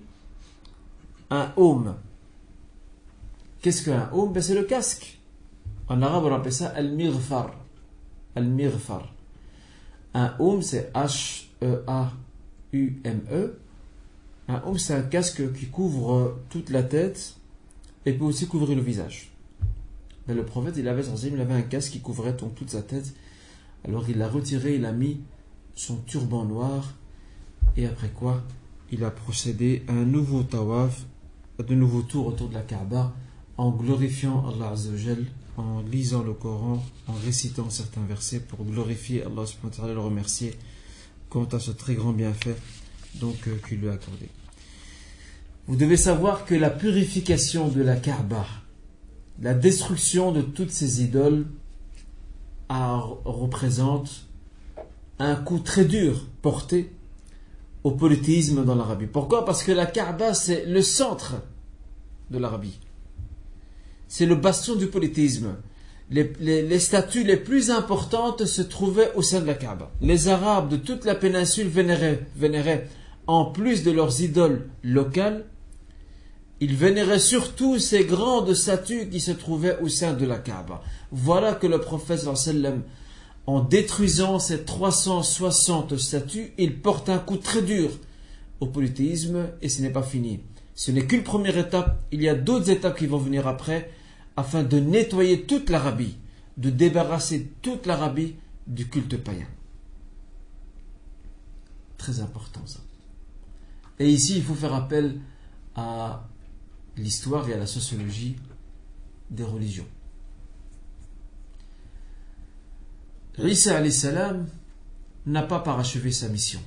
un aume. Qu'est-ce qu'un aume? Ben, c'est le casque. En arabe, on appelle ça al-mighfar. Al-mighfar. Un aume, c'est H-E-A-U-M-E. Un aume, c'est un casque qui couvre toute la tête et peut aussi couvrir le visage. Mais le prophète, il avait un casque qui couvrait donc toute sa tête. Alors il l'a retiré, il a mis son turban noir. Et après quoi, il a procédé à un nouveau tawaf, à de nouveaux tours autour de la Kaaba, en glorifiant Allah Azza wa Jal, en lisant le Coran, en récitant certains versets pour glorifier Allah subhanahu wa ta'ala et le remercier quant à ce très grand bienfait qu'il lui a accordé. Vous devez savoir que la purification de la Kaaba, la destruction de toutes ces idoles représente un coup très dur porté au polythéisme dans l'Arabie. Pourquoi? Parce que la Kaaba, c'est le centre de l'Arabie. C'est le bastion du polythéisme. Les statues les plus importantes se trouvaient au sein de la Kaaba. Les Arabes de toute la péninsule vénéraient en plus de leurs idoles locales, ils vénéraient surtout ces grandes statues qui se trouvaient au sein de la Kaaba. Voilà que le prophète sallallahu alayhi wa sallam, en détruisant ces 360 statues, il porte un coup très dur au polythéisme, et ce n'est pas fini. Ce n'est qu'une première étape, il y a d'autres étapes qui vont venir après, afin de nettoyer toute l'Arabie, de débarrasser toute l'Arabie du culte païen. Très important ça. Et ici, il faut faire appel à l'histoire et à la sociologie des religions. Isa alayhi salam n'a pas parachevé sa mission.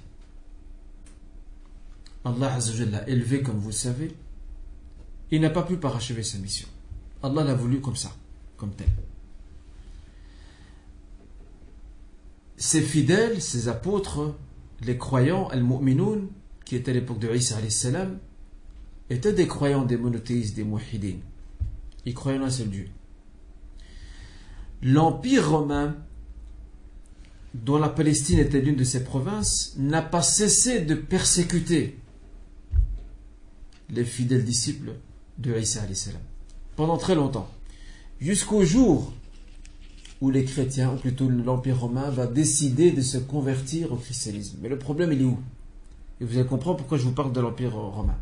Allah Azza wa Jalla l'a élevé, comme vous le savez. Il n'a pas pu parachever sa mission. Allah l'a voulu comme ça, comme tel. Ses fidèles, ses apôtres, les croyants, al-mu'minoun, qui étaient à l'époque de Isa alayhi salam, étaient des croyants, des monothéistes, des muwahhidin. Ils croyaient en un seul Dieu. L'Empire romain, dont la Palestine était l'une de ses provinces, n'a pas cessé de persécuter les fidèles disciples de Isa alayhi salam pendant très longtemps, jusqu'au jour où les chrétiens, ou plutôt l'Empire romain, va décider de se convertir au christianisme. Mais le problème, il est où? Et vous allez comprendre pourquoi je vous parle de l'Empire romain.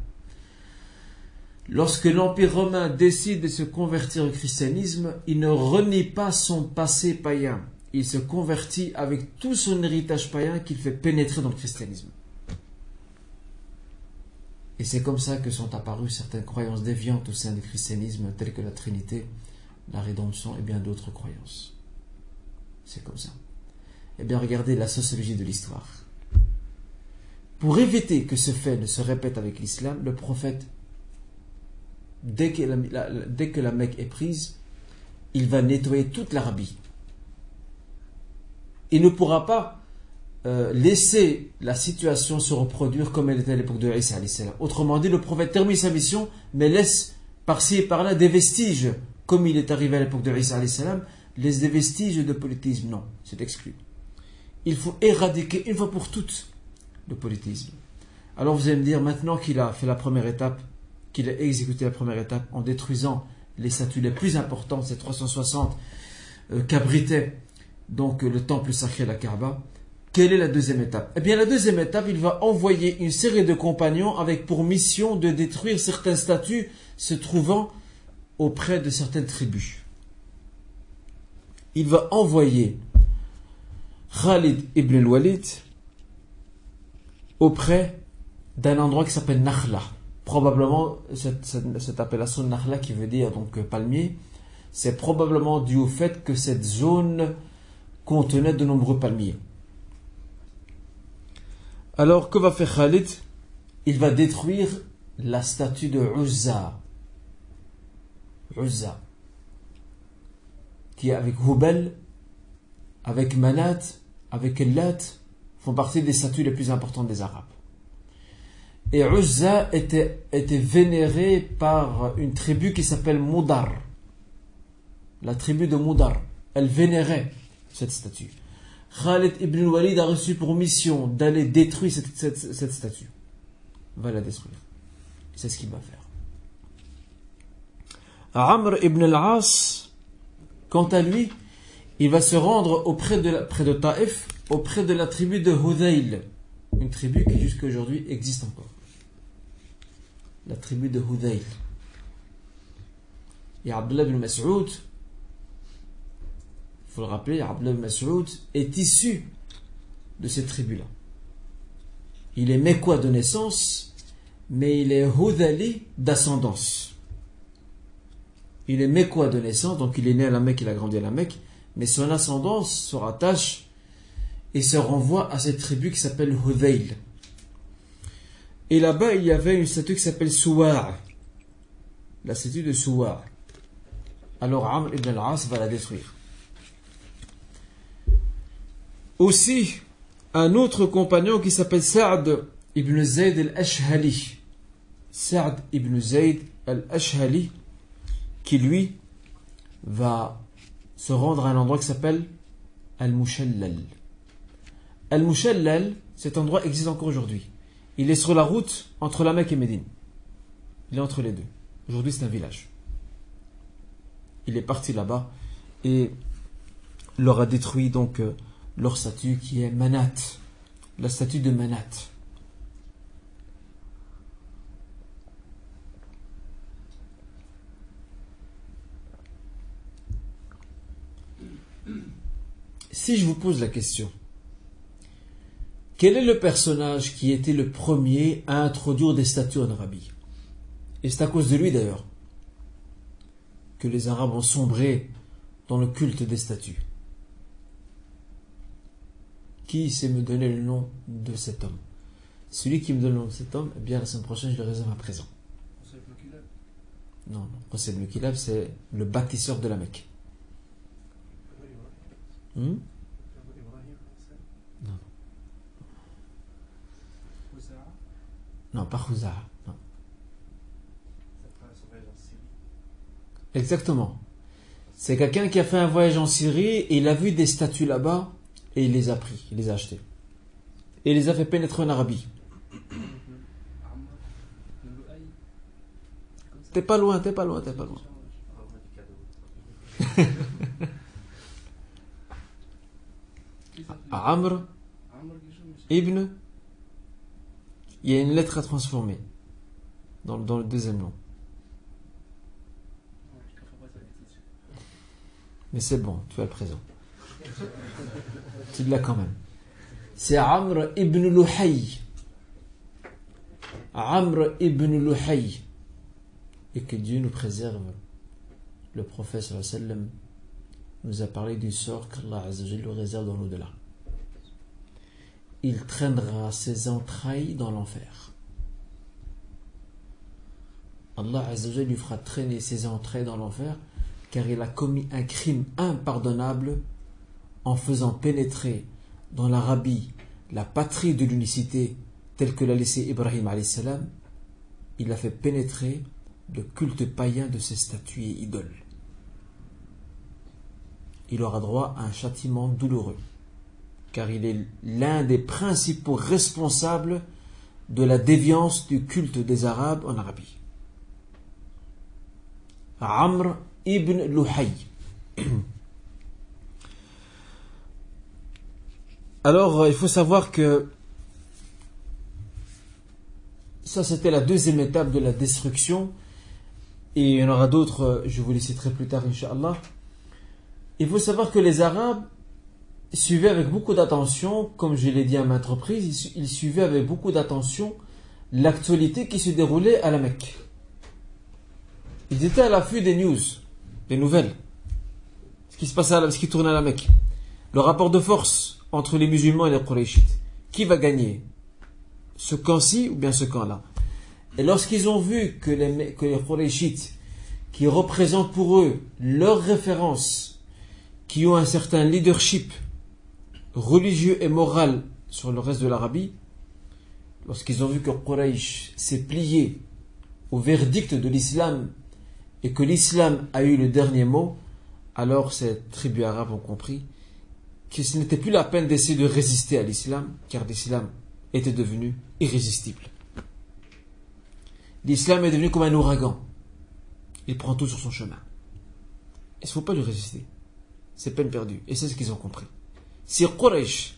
Lorsque l'Empire romain décide de se convertir au christianisme, il ne renie pas son passé païen. Il se convertit avec tout son héritage païen qu'il fait pénétrer dans le christianisme. Et c'est comme ça que sont apparues certaines croyances déviantes au sein du christianisme, telles que la Trinité, la rédemption et bien d'autres croyances. C'est comme ça. Eh bien, regardez la sociologie de l'histoire. Pour éviter que ce fait ne se répète avec l'islam, le prophète, dès que la Mecque est prise, il va nettoyer toute l'Arabie. Il ne pourra pas laisser la situation se reproduire comme elle était à l'époque de Isa alayhi salam. Autrement dit, le prophète termine sa mission, mais laisse par-ci et par-là des vestiges, comme il est arrivé à l'époque de Isa alayhi salam, laisse des vestiges de polythéisme. Non, c'est exclu. Il faut éradiquer une fois pour toutes le polythéisme. Alors vous allez me dire, maintenant qu'il a fait la première étape, qu'il a exécuté la première étape en détruisant les statues les plus importantes, ces 360 qu'abritait donc le temple sacré, la Kaaba, quelle est la deuxième étape? Eh bien, la deuxième étape, il va envoyer une série de compagnons avec pour mission de détruire certaines statues se trouvant auprès de certaines tribus. Il va envoyer Khalid ibn al-Walid auprès d'un endroit qui s'appelle Nakhla. Probablement, cette appellation Nakhla qui veut dire donc palmier, c'est probablement dû au fait que cette zone contenait de nombreux palmiers. Alors, que va faire Khalid? Il va détruire la statue de Uzza. Uzza. Qui avec Hubal, avec Manat, avec Lat, font partie des statues les plus importantes des Arabes. Et Uzza était vénérée par une tribu qui s'appelle Mudar. La tribu de Mudar. Elle vénérait cette statue. Khalid ibn al-Walid a reçu pour mission d'aller détruire cette statue. Il va la détruire. C'est ce qu'il va faire. Amr ibn al-As, quant à lui, il va se rendre près de Taïf, auprès de la tribu de Hudayl, une tribu qui jusqu'à aujourd'hui existe encore. La tribu de Hudayl. Et Abdullah ibn Mas'ud, il faut le rappeler, Abdullah ibn Mas'ud est issu de cette tribu-là. Il est mécois de naissance, mais il est Hudali d'ascendance. Il est mécois de naissance, donc il est né à la Mecque, il a grandi à la Mecque, mais son ascendance se rattache et se renvoie à cette tribu qui s'appelle Hudayl. Et là-bas, il y avait une statue qui s'appelle Suwa', la statue de Suwa'. Alors Amr ibn al-As va la détruire. Aussi, un autre compagnon qui s'appelle Sa'd ibn Zayd al-Ashhali. Sa'd ibn Zayd al-Ashhali, qui lui va se rendre à un endroit qui s'appelle Al-Mushallal. Al-Mushallal, cet endroit existe encore aujourd'hui. Il est sur la route entre la Mecque et Médine. Il est entre les deux. Aujourd'hui, c'est un village. Il est parti là-bas et leur a détruit donc leur statue qui est Manat, la statue de Manat. Si je vous pose la question, quel est le personnage qui était le premier à introduire des statues en Arabie? Et c'est à cause de lui d'ailleurs que les Arabes ont sombré dans le culte des statues. Qui sait me donner le nom de cet homme? Celui qui me donne le nom de cet homme, eh bien la semaine prochaine je le réserve à présent. Non, Qasem ibn Kilab, c'est le bâtisseur de la Mecque. Non. Non, pas Khouza'a. Non. Exactement. C'est quelqu'un qui a fait un voyage en Syrie et il a vu des statues là-bas et il les a pris, il les a achetés. Et il les a fait pénétrer en Arabie. T'es pas loin. Amr ibn, il y a une lettre à transformer dans le deuxième nom. Mais c'est bon, tu as le présent. Tu l'as quand même. C'est Amr ibn Luhay. Amr ibn Luhay. Et que Dieu nous préserve. Le prophète sallallahu alayhi wa sallam nous a parlé du sort qu'Allah azza wa jalla lui réserve dans l'au-delà. Il traînera ses entrailles dans l'enfer. Allah azza wa jalla lui fera traîner ses entrailles dans l'enfer car il a commis un crime impardonnable en faisant pénétrer dans l'Arabie, la patrie de l'unicité telle que l'a laissé Ibrahim alayhi salam. Il a fait pénétrer le culte païen de ses statues et idoles. Il aura droit à un châtiment douloureux car il est l'un des principaux responsables de la déviance du culte des Arabes en Arabie. Amr ibn Luhay. Alors, il faut savoir que ça, c'était la deuxième étape de la destruction. Et il y en aura d'autres, je vous les citerai plus tard, Inch'Allah. Il faut savoir que les Arabes suivaient avec beaucoup d'attention, comme je l'ai dit à maintes reprises, ils suivaient avec beaucoup d'attention l'actualité qui se déroulait à la Mecque. Ils étaient à l'affût des news, des nouvelles, ce qui se passait, ce qui tournait à la Mecque. Le rapport de force entre les musulmans et les Qurayshites. Qui va gagner? Ce camp-ci ou bien ce camp-là? Et lorsqu'ils ont vu que les Qurayshites, qui représentent pour eux leurs références, qui ont un certain leadership religieux et moral sur le reste de l'Arabie, lorsqu'ils ont vu que Quraysh s'est plié au verdict de l'islam et que l'islam a eu le dernier mot, alors ces tribus arabes ont compris que ce n'était plus la peine d'essayer de résister à l'islam, car l'islam était devenu irrésistible. L'islam est devenu comme un ouragan. Il prend tout sur son chemin. Il ne faut pas lui résister. C'est peine perdue. Et c'est ce qu'ils ont compris. Si Quraysh,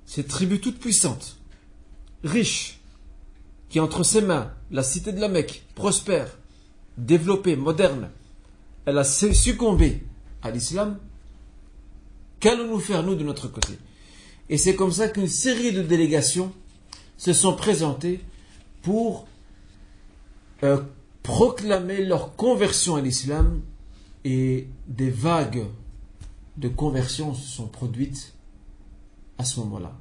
cette tribu toute puissante, riche, qui a entre ses mains la cité de la Mecque, prospère, développée, moderne, elle a succombé à l'islam, qu'allons-nous faire nous de notre côté? Et c'est comme ça qu'une série de délégations se sont présentées pour proclamer leur conversion à l'islam, et des vagues de conversion se sont produites à ce moment-là.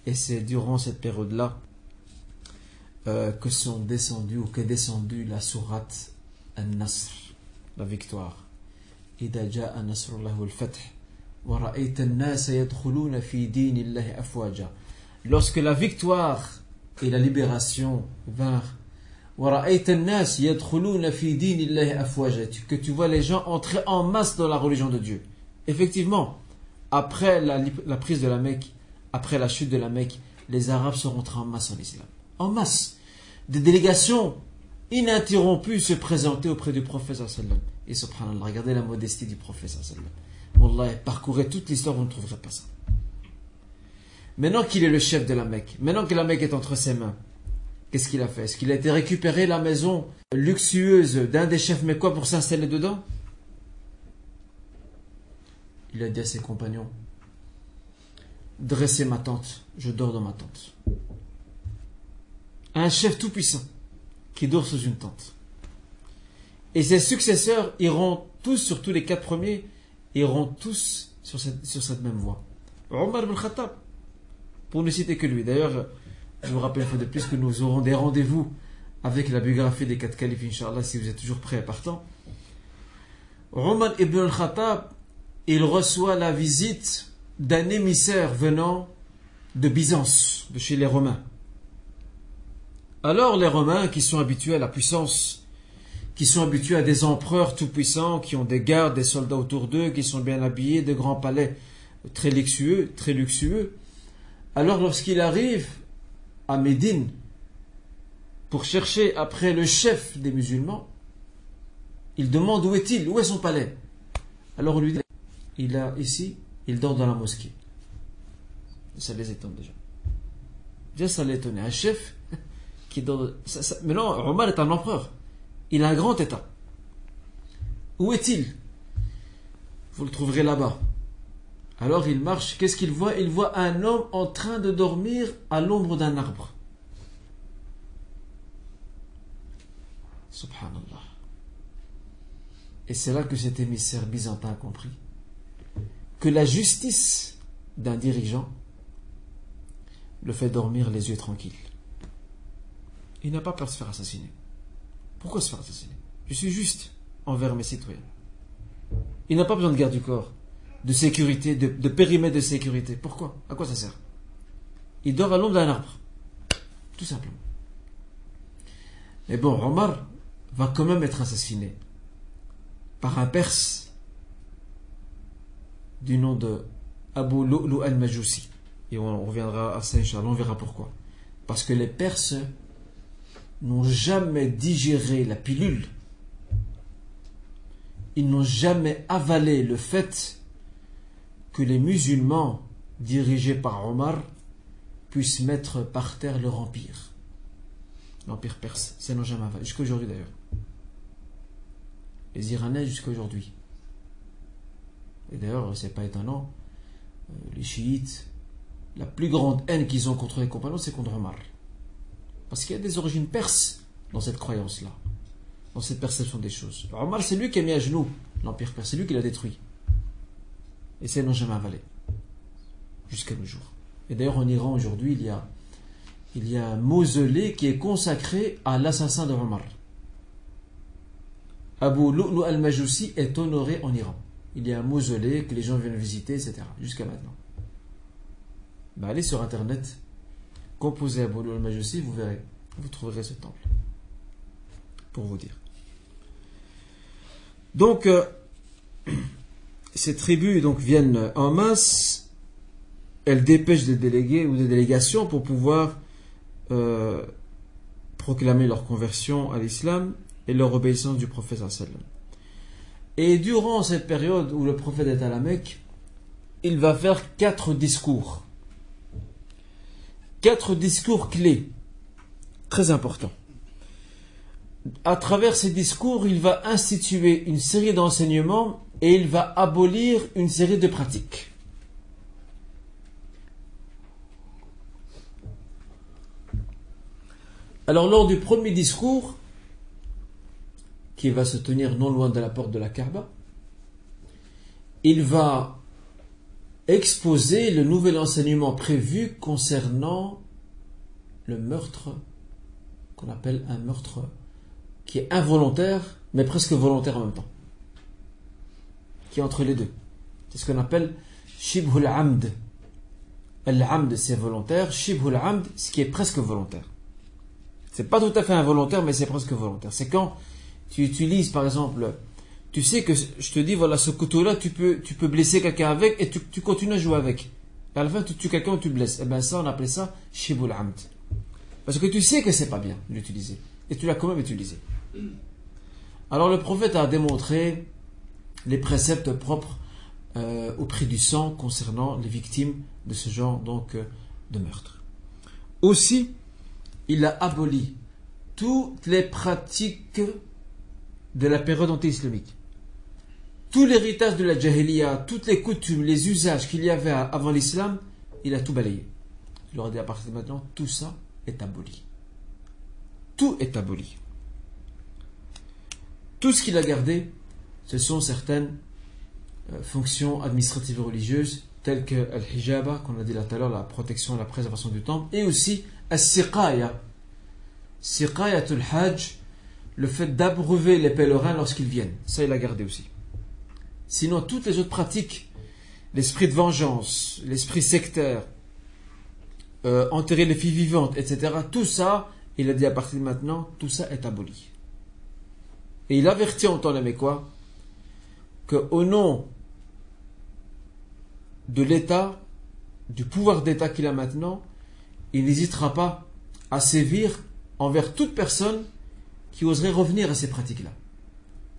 Et c'est durant cette période-là que sont descendus ou qu'est descendue la sourate An-Nasr, la victoire. إذا جاء نصر الله والفتح ورأيت الناس يدخلون في دين الله أفواجا. Lorsque la victoire et la libération vinrent, ورأيت الناس يدخلون في دين الله أفواجا, que tu vois les gens entrer en masse dans la religion de Dieu. Effectivement, après la prise de la Mecque, après la chute de la Mecque, les Arabes sont rentrés en masse en islam. En masse. Des délégations ininterrompues se présentaient auprès du prophète sallallahu alayhi wa sallam. Et subhanallah, regardez la modestie du prophète sallallahu alayhi wa sallam. Wallah, parcourez toute l'histoire, vous ne trouverez pas ça. Maintenant qu'il est le chef de la Mecque, maintenant que la Mecque est entre ses mains, qu'est-ce qu'il a fait? Est-ce qu'il a été récupérer la maison luxueuse d'un des chefs mécois pour s'installer dedans? Il a dit à ses compagnons, dressez ma tente, je dors dans ma tente. Un chef tout puissant qui dort sous une tente. Et ses successeurs iront tous, surtout les 4 premiers, iront tous sur cette même voie. Omar ibn Khattab, pour ne citer que lui. D'ailleurs, je vous rappelle une fois de plus que nous aurons des rendez-vous avec la biographie des 4 califes, Inch'Allah, si vous êtes toujours prêts et partants. Omar ibn Khattab, il reçoit la visite d'un émissaire venant de Byzance, de chez les Romains. Alors les Romains, qui sont habitués à la puissance, qui sont habitués à des empereurs tout-puissants, qui ont des gardes, des soldats autour d'eux, qui sont bien habillés, de grands palais très luxueux, alors lorsqu'il arrive à Médine pour chercher après le chef des musulmans, il demande où est-il, où est son palais? Alors on lui dit, il dort dans la mosquée. Ça les étonne déjà. Déjà ça l'étonne. Un chef qui dort... Maintenant, Omar est un empereur. Il a un grand état. Où est-il? Vous le trouverez là-bas. Alors il marche. Qu'est-ce qu'il voit? Il voit un homme en train de dormir à l'ombre d'un arbre. Subhanallah. Et c'est là que cet émissaire byzantin a compris que la justice d'un dirigeant le fait dormir les yeux tranquilles. Il n'a pas peur de se faire assassiner. Pourquoi se faire assassiner? Je suis juste envers mes citoyens. Il n'a pas besoin de garde du corps, de sécurité, de périmètre de sécurité. Pourquoi? À quoi ça sert? Il dort à l'ombre d'un arbre. Tout simplement. Mais bon, Omar va quand même être assassiné par un Perse du nom de Abu Lu'lu al-Majusi. Et on reviendra à ça, Inch'Allah, on verra pourquoi. Parce que les Perses n'ont jamais digéré la pilule. Ils n'ont jamais avalé le fait que les musulmans, dirigés par Omar, puissent mettre par terre leur empire. L'empire perse. Ça n'ont jamais avalé. Jusqu'à aujourd'hui d'ailleurs. Les Iraniens jusqu'à aujourd'hui. Et d'ailleurs, c'est pas étonnant, les chiites, la plus grande haine qu'ils ont contre les compagnons, c'est contre Omar. Parce qu'il y a des origines perses dans cette croyance-là, dans cette perception des choses. Omar, c'est lui qui a mis à genoux l'empire perse, c'est lui qui l'a détruit. Et ça, ils n'ont jamais avalé. Jusqu'à nos jours. Et d'ailleurs, en Iran, aujourd'hui, il y a un mausolée qui est consacré à l'assassin de Omar. Abu Lu'lu al-Majusi est honoré en Iran. Il y a un mausolée que les gens viennent visiter, etc. Jusqu'à maintenant. Ben, allez sur internet, composez Abu Lu'lu al-Majusi, vous verrez. Vous trouverez ce temple. Pour vous dire. Donc, ces tribus viennent en masse. Elles dépêchent des délégués ou des délégations pour pouvoir proclamer leur conversion à l'islam et leur obéissance du prophète sallallahu alayhi wa sallam. Et durant cette période où le prophète est à la Mecque, il va faire 4 discours. 4 discours clés, très importants. À travers ces discours, il va instituer une série d'enseignements et il va abolir une série de pratiques. Alors, lors du premier discours, qui va se tenir non loin de la porte de la Kaaba, il va exposer le nouvel enseignement prévu concernant le meurtre, qu'on appelle un meurtre qui est involontaire, mais presque volontaire en même temps. Qui est entre les deux. C'est ce qu'on appelle Shibhul Amd. Al-Amd, c'est volontaire. Shibhul Amd, ce qui est presque volontaire. C'est pas tout à fait involontaire, mais c'est presque volontaire. C'est quand tu utilises, par exemple, tu sais que je te dis, voilà, ce couteau-là, tu peux blesser quelqu'un avec et tu continues à jouer avec. et à la fin tu tues quelqu'un ou tu le blesses. Et bien ça, on appelle ça shibul amd. Parce que tu sais que c'est pas bien de l'utiliser. Et tu l'as quand même utilisé. Alors le prophète a démontré les préceptes propres au prix du sang concernant les victimes de ce genre donc, de meurtre. Aussi, il a aboli toutes les pratiques de la période anti-islamique. Tout l'héritage de la jahiliya, toutes les coutumes, les usages qu'il y avait avant l'islam, il a tout balayé. Il leur a dit à partir de maintenant, tout ça est aboli. Tout est aboli. Tout ce qu'il a gardé, ce sont certaines fonctions administratives et religieuses, telles que al-hijaba, qu'on a dit là tout à l'heure, la protection, la préservation du temple, et aussi al-siqaya. Siqayatul hajj, le fait d'abreuver les pèlerins lorsqu'ils viennent. Ça, il a gardé aussi. Sinon, toutes les autres pratiques, l'esprit de vengeance, l'esprit sectaire, enterrer les filles vivantes, etc., tout ça, il a dit à partir de maintenant, tout ça est aboli. Et il avertit en temps Mécois qu'au nom de l'État, du pouvoir d'État qu'il a maintenant, il n'hésitera pas à sévir envers toute personne qui oserait revenir à ces pratiques-là.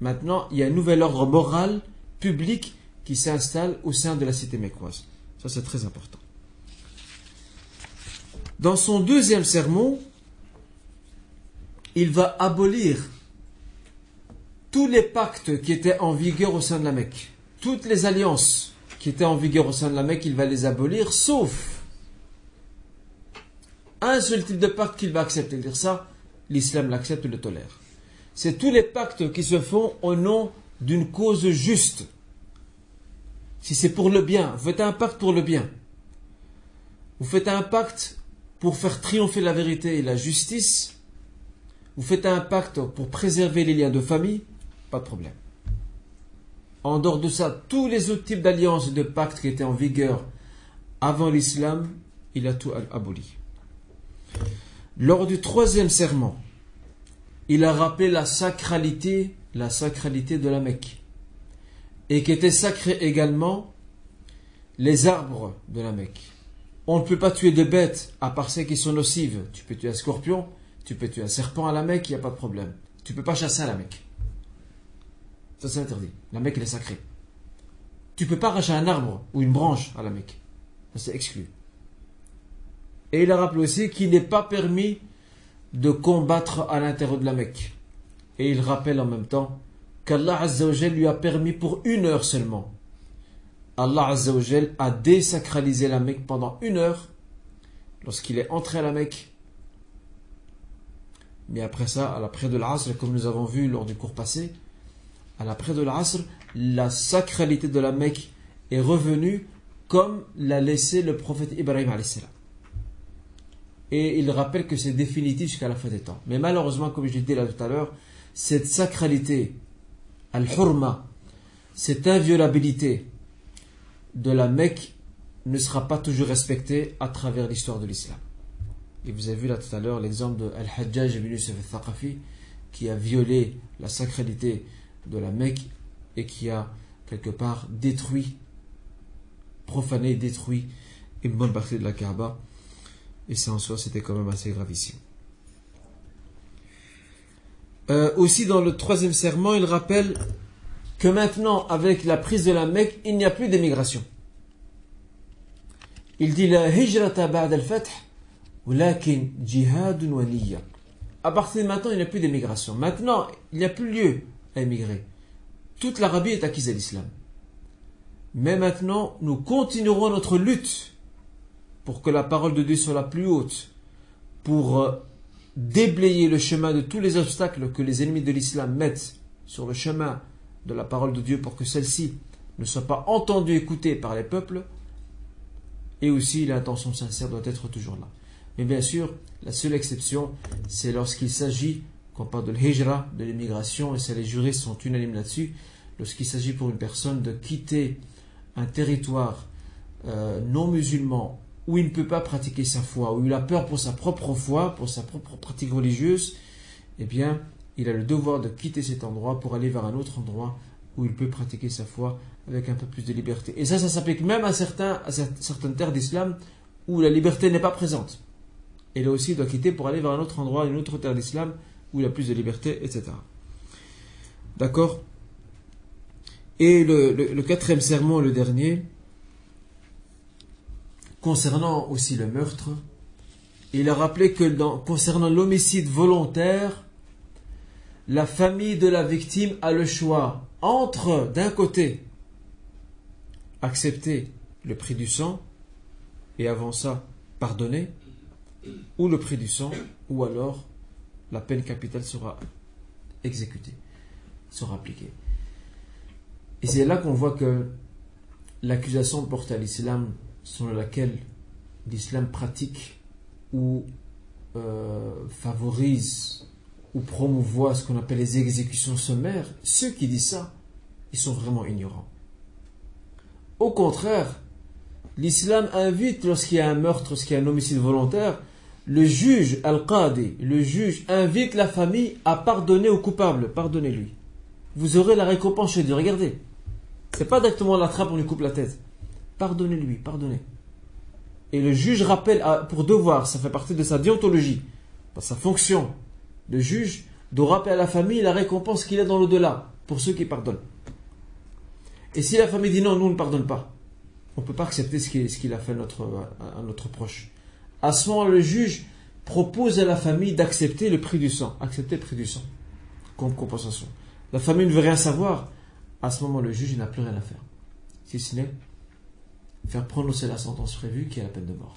Maintenant, il y a un nouvel ordre moral, public, qui s'installe au sein de la cité mécoise. Ça, c'est très important. Dans son deuxième sermon, il va abolir tous les pactes qui étaient en vigueur au sein de la Mecque. Toutes les alliances qui étaient en vigueur au sein de la Mecque, il va les abolir, sauf un seul type de pacte qu'il va accepter. Dire ça, l'islam l'accepte et le tolère. C'est tous les pactes qui se font au nom d'une cause juste. Si c'est pour le bien, vous faites un pacte pour le bien. Vous faites un pacte pour faire triompher la vérité et la justice. Vous faites un pacte pour préserver les liens de famille, pas de problème. En dehors de ça, tous les autres types d'alliances et de pactes qui étaient en vigueur avant l'islam, il a tout aboli. Lors du troisième serment, il a rappelé la sacralité de la Mecque. Et qu'étaient sacrés également les arbres de la Mecque. On ne peut pas tuer de bêtes à part celles qui sont nocives. Tu peux tuer un scorpion, tu peux tuer un serpent à la Mecque, il n'y a pas de problème. Tu ne peux pas chasser à la Mecque. Ça, c'est interdit. La Mecque, elle est sacrée. Tu ne peux pas arracher un arbre ou une branche à la Mecque. Ça, c'est exclu. Et il a rappelé aussi qu'il n'est pas permis de combattre à l'intérieur de la Mecque. Et il rappelle en même temps qu'Allah Azza wa Jal lui a permis pour 1 heure seulement. Allah Azza wa Jal a désacralisé la Mecque pendant 1 heure lorsqu'il est entré à la Mecque. Mais après ça, à l'après de l'Asr, comme nous avons vu lors du cours passé, à l'après de l'Asr, la sacralité de la Mecque est revenue comme l'a laissé le prophète Ibrahim alayhi salam. Et il rappelle que c'est définitif jusqu'à la fin des temps. Mais malheureusement, comme je l'ai dit là tout à l'heure, cette sacralité, al-hurma, cette inviolabilité de la Mecque ne sera pas toujours respectée à travers l'histoire de l'islam. Et vous avez vu là tout à l'heure l'exemple de Al-Hajjaj ibn Yusuf al-Thaqafi qui a violé la sacralité de la Mecque et qui a quelque part profané, détruit une bonne partie de la Kaaba. Et ça en soi, c'était quand même assez gravissime. Aussi dans le troisième serment, il rappelle que maintenant, avec la prise de la Mecque, il n'y a plus d'émigration. Il dit la hijrata ba'da al-fath walakin jihadun wa niyya. À partir de maintenant, il n'y a plus d'émigration. Maintenant, il n'y a plus lieu à émigrer. Toute l'Arabie est acquise à l'islam. Mais maintenant, nous continuerons notre lutte pour que la parole de Dieu soit la plus haute, pour déblayer le chemin de tous les obstacles que les ennemis de l'islam mettent sur le chemin de la parole de Dieu pour que celle-ci ne soit pas entendue, écoutée par les peuples. Et aussi, l'intention sincère doit être toujours là. Mais bien sûr, la seule exception, c'est lorsqu'il s'agit, quand on parle de l'hijra, de l'immigration, et ça les juristes sont unanimes là-dessus, lorsqu'il s'agit pour une personne de quitter un territoire non musulman, où il ne peut pas pratiquer sa foi, où il a peur pour sa propre foi, pour sa propre pratique religieuse, eh bien, il a le devoir de quitter cet endroit pour aller vers un autre endroit où il peut pratiquer sa foi avec un peu plus de liberté. Et ça s'applique même à certaines terres d'islam où la liberté n'est pas présente. Et là aussi, il doit quitter pour aller vers un autre endroit, une autre terre d'islam où il y a plus de liberté, etc. D'accord? Et le quatrième sermon, le dernier, concernant aussi le meurtre, il a rappelé que concernant l'homicide volontaire, la famille de la victime a le choix entre, d'un côté, accepter le prix du sang, et avant ça, pardonner, ou le prix du sang, ou alors la peine capitale sera exécutée, sera appliquée. Et c'est là qu'on voit que l'accusation portée à l'islam, selon laquelle l'islam pratique ou favorise ou promouvoit ce qu'on appelle les exécutions sommaires, ceux qui disent ça, ils sont vraiment ignorants. Au contraire, l'islam invite, lorsqu'il y a un meurtre, lorsqu'il y a un homicide volontaire, le juge, al-qadi, le juge invite la famille à pardonner au coupable. Pardonnez-lui. Vous aurez la récompense chez Dieu. Regardez. C'est pas directement on l'attrape, on lui coupe la tête. Pardonnez-lui, pardonnez. Et le juge rappelle pour devoir, ça fait partie de sa déontologie, de sa fonction. Le juge doit rappeler à la famille la récompense qu'il a dans l'au-delà, pour ceux qui pardonnent. Et si la famille dit non, nous on ne pardonne pas, on ne peut pas accepter ce qu'il a fait à notre proche. À ce moment, le juge propose à la famille d'accepter le prix du sang. Accepter le prix du sang comme compensation. La famille ne veut rien savoir. À ce moment, le juge n'a plus rien à faire. Si ce n'est faire prononcer la sentence prévue qui est la peine de mort.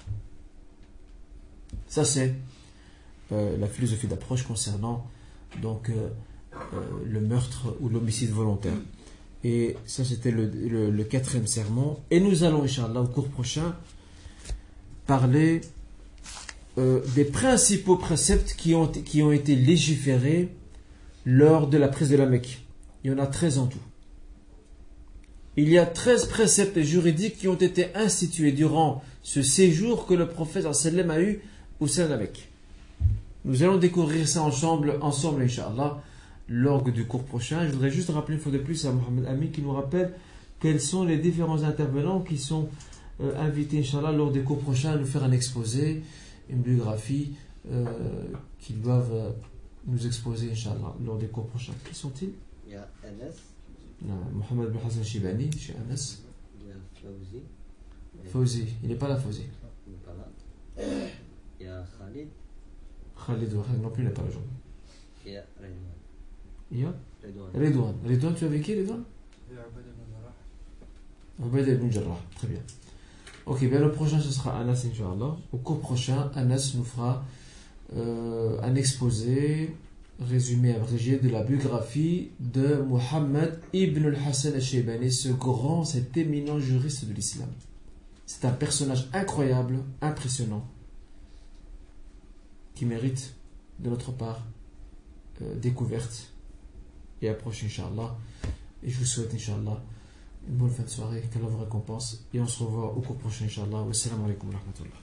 Ça, c'est la philosophie d'approche concernant donc, le meurtre ou l'homicide volontaire. Et ça, c'était le quatrième sermon. Et nous allons, Inch'Allah, au cours prochain, parler des principaux préceptes qui ont été légiférés lors de la prise de la Mecque. Il y en a 13 en tout. Il y a 13 préceptes juridiques qui ont été institués durant ce séjour que le prophète sallam a eu au sein de la Mecque. Nous allons découvrir ça ensemble, Inch'Allah, lors du cours prochain. Je voudrais juste rappeler une fois de plus à Mohamed Ami qui nous rappelle quels sont les différents intervenants qui sont invités, Inch'Allah, lors des cours prochains à nous faire un exposé, une biographie qu'ils doivent nous exposer, Inch'Allah, lors des cours prochains. Qui sont-ils? Il y a Anas. Non, Mohamed bin Hassan Shibani, chez Anas. Il y a Fawzi. Fawzi, il n'est pas là, Fawzi. Il n'est pas là. Il y a Khalid. Khalid non plus, il n'est pas là aujourd'hui. Il y a Redouane. Il y a Redouane. Redouane, tu as avec qui, Redouane? Ubayd ibn Jarrah. Très bien. Ok, bien le prochain ce sera Anas, Inch'Allah. Au cours prochain, Anas nous fera un exposé résumé abrégé de la biographie de Mohammed ibn al-Hassan al-Shaybani, cet éminent juriste de l'islam. C'est un personnage incroyable, impressionnant, qui mérite de notre part découverte et approche, Inch'Allah. Et je vous souhaite, Inch'Allah, une bonne fin de soirée, qu'Allah vous récompense. Et on se revoit au cours prochain, Inch'Allah. Wassalamu alaikum wa rahmatullah.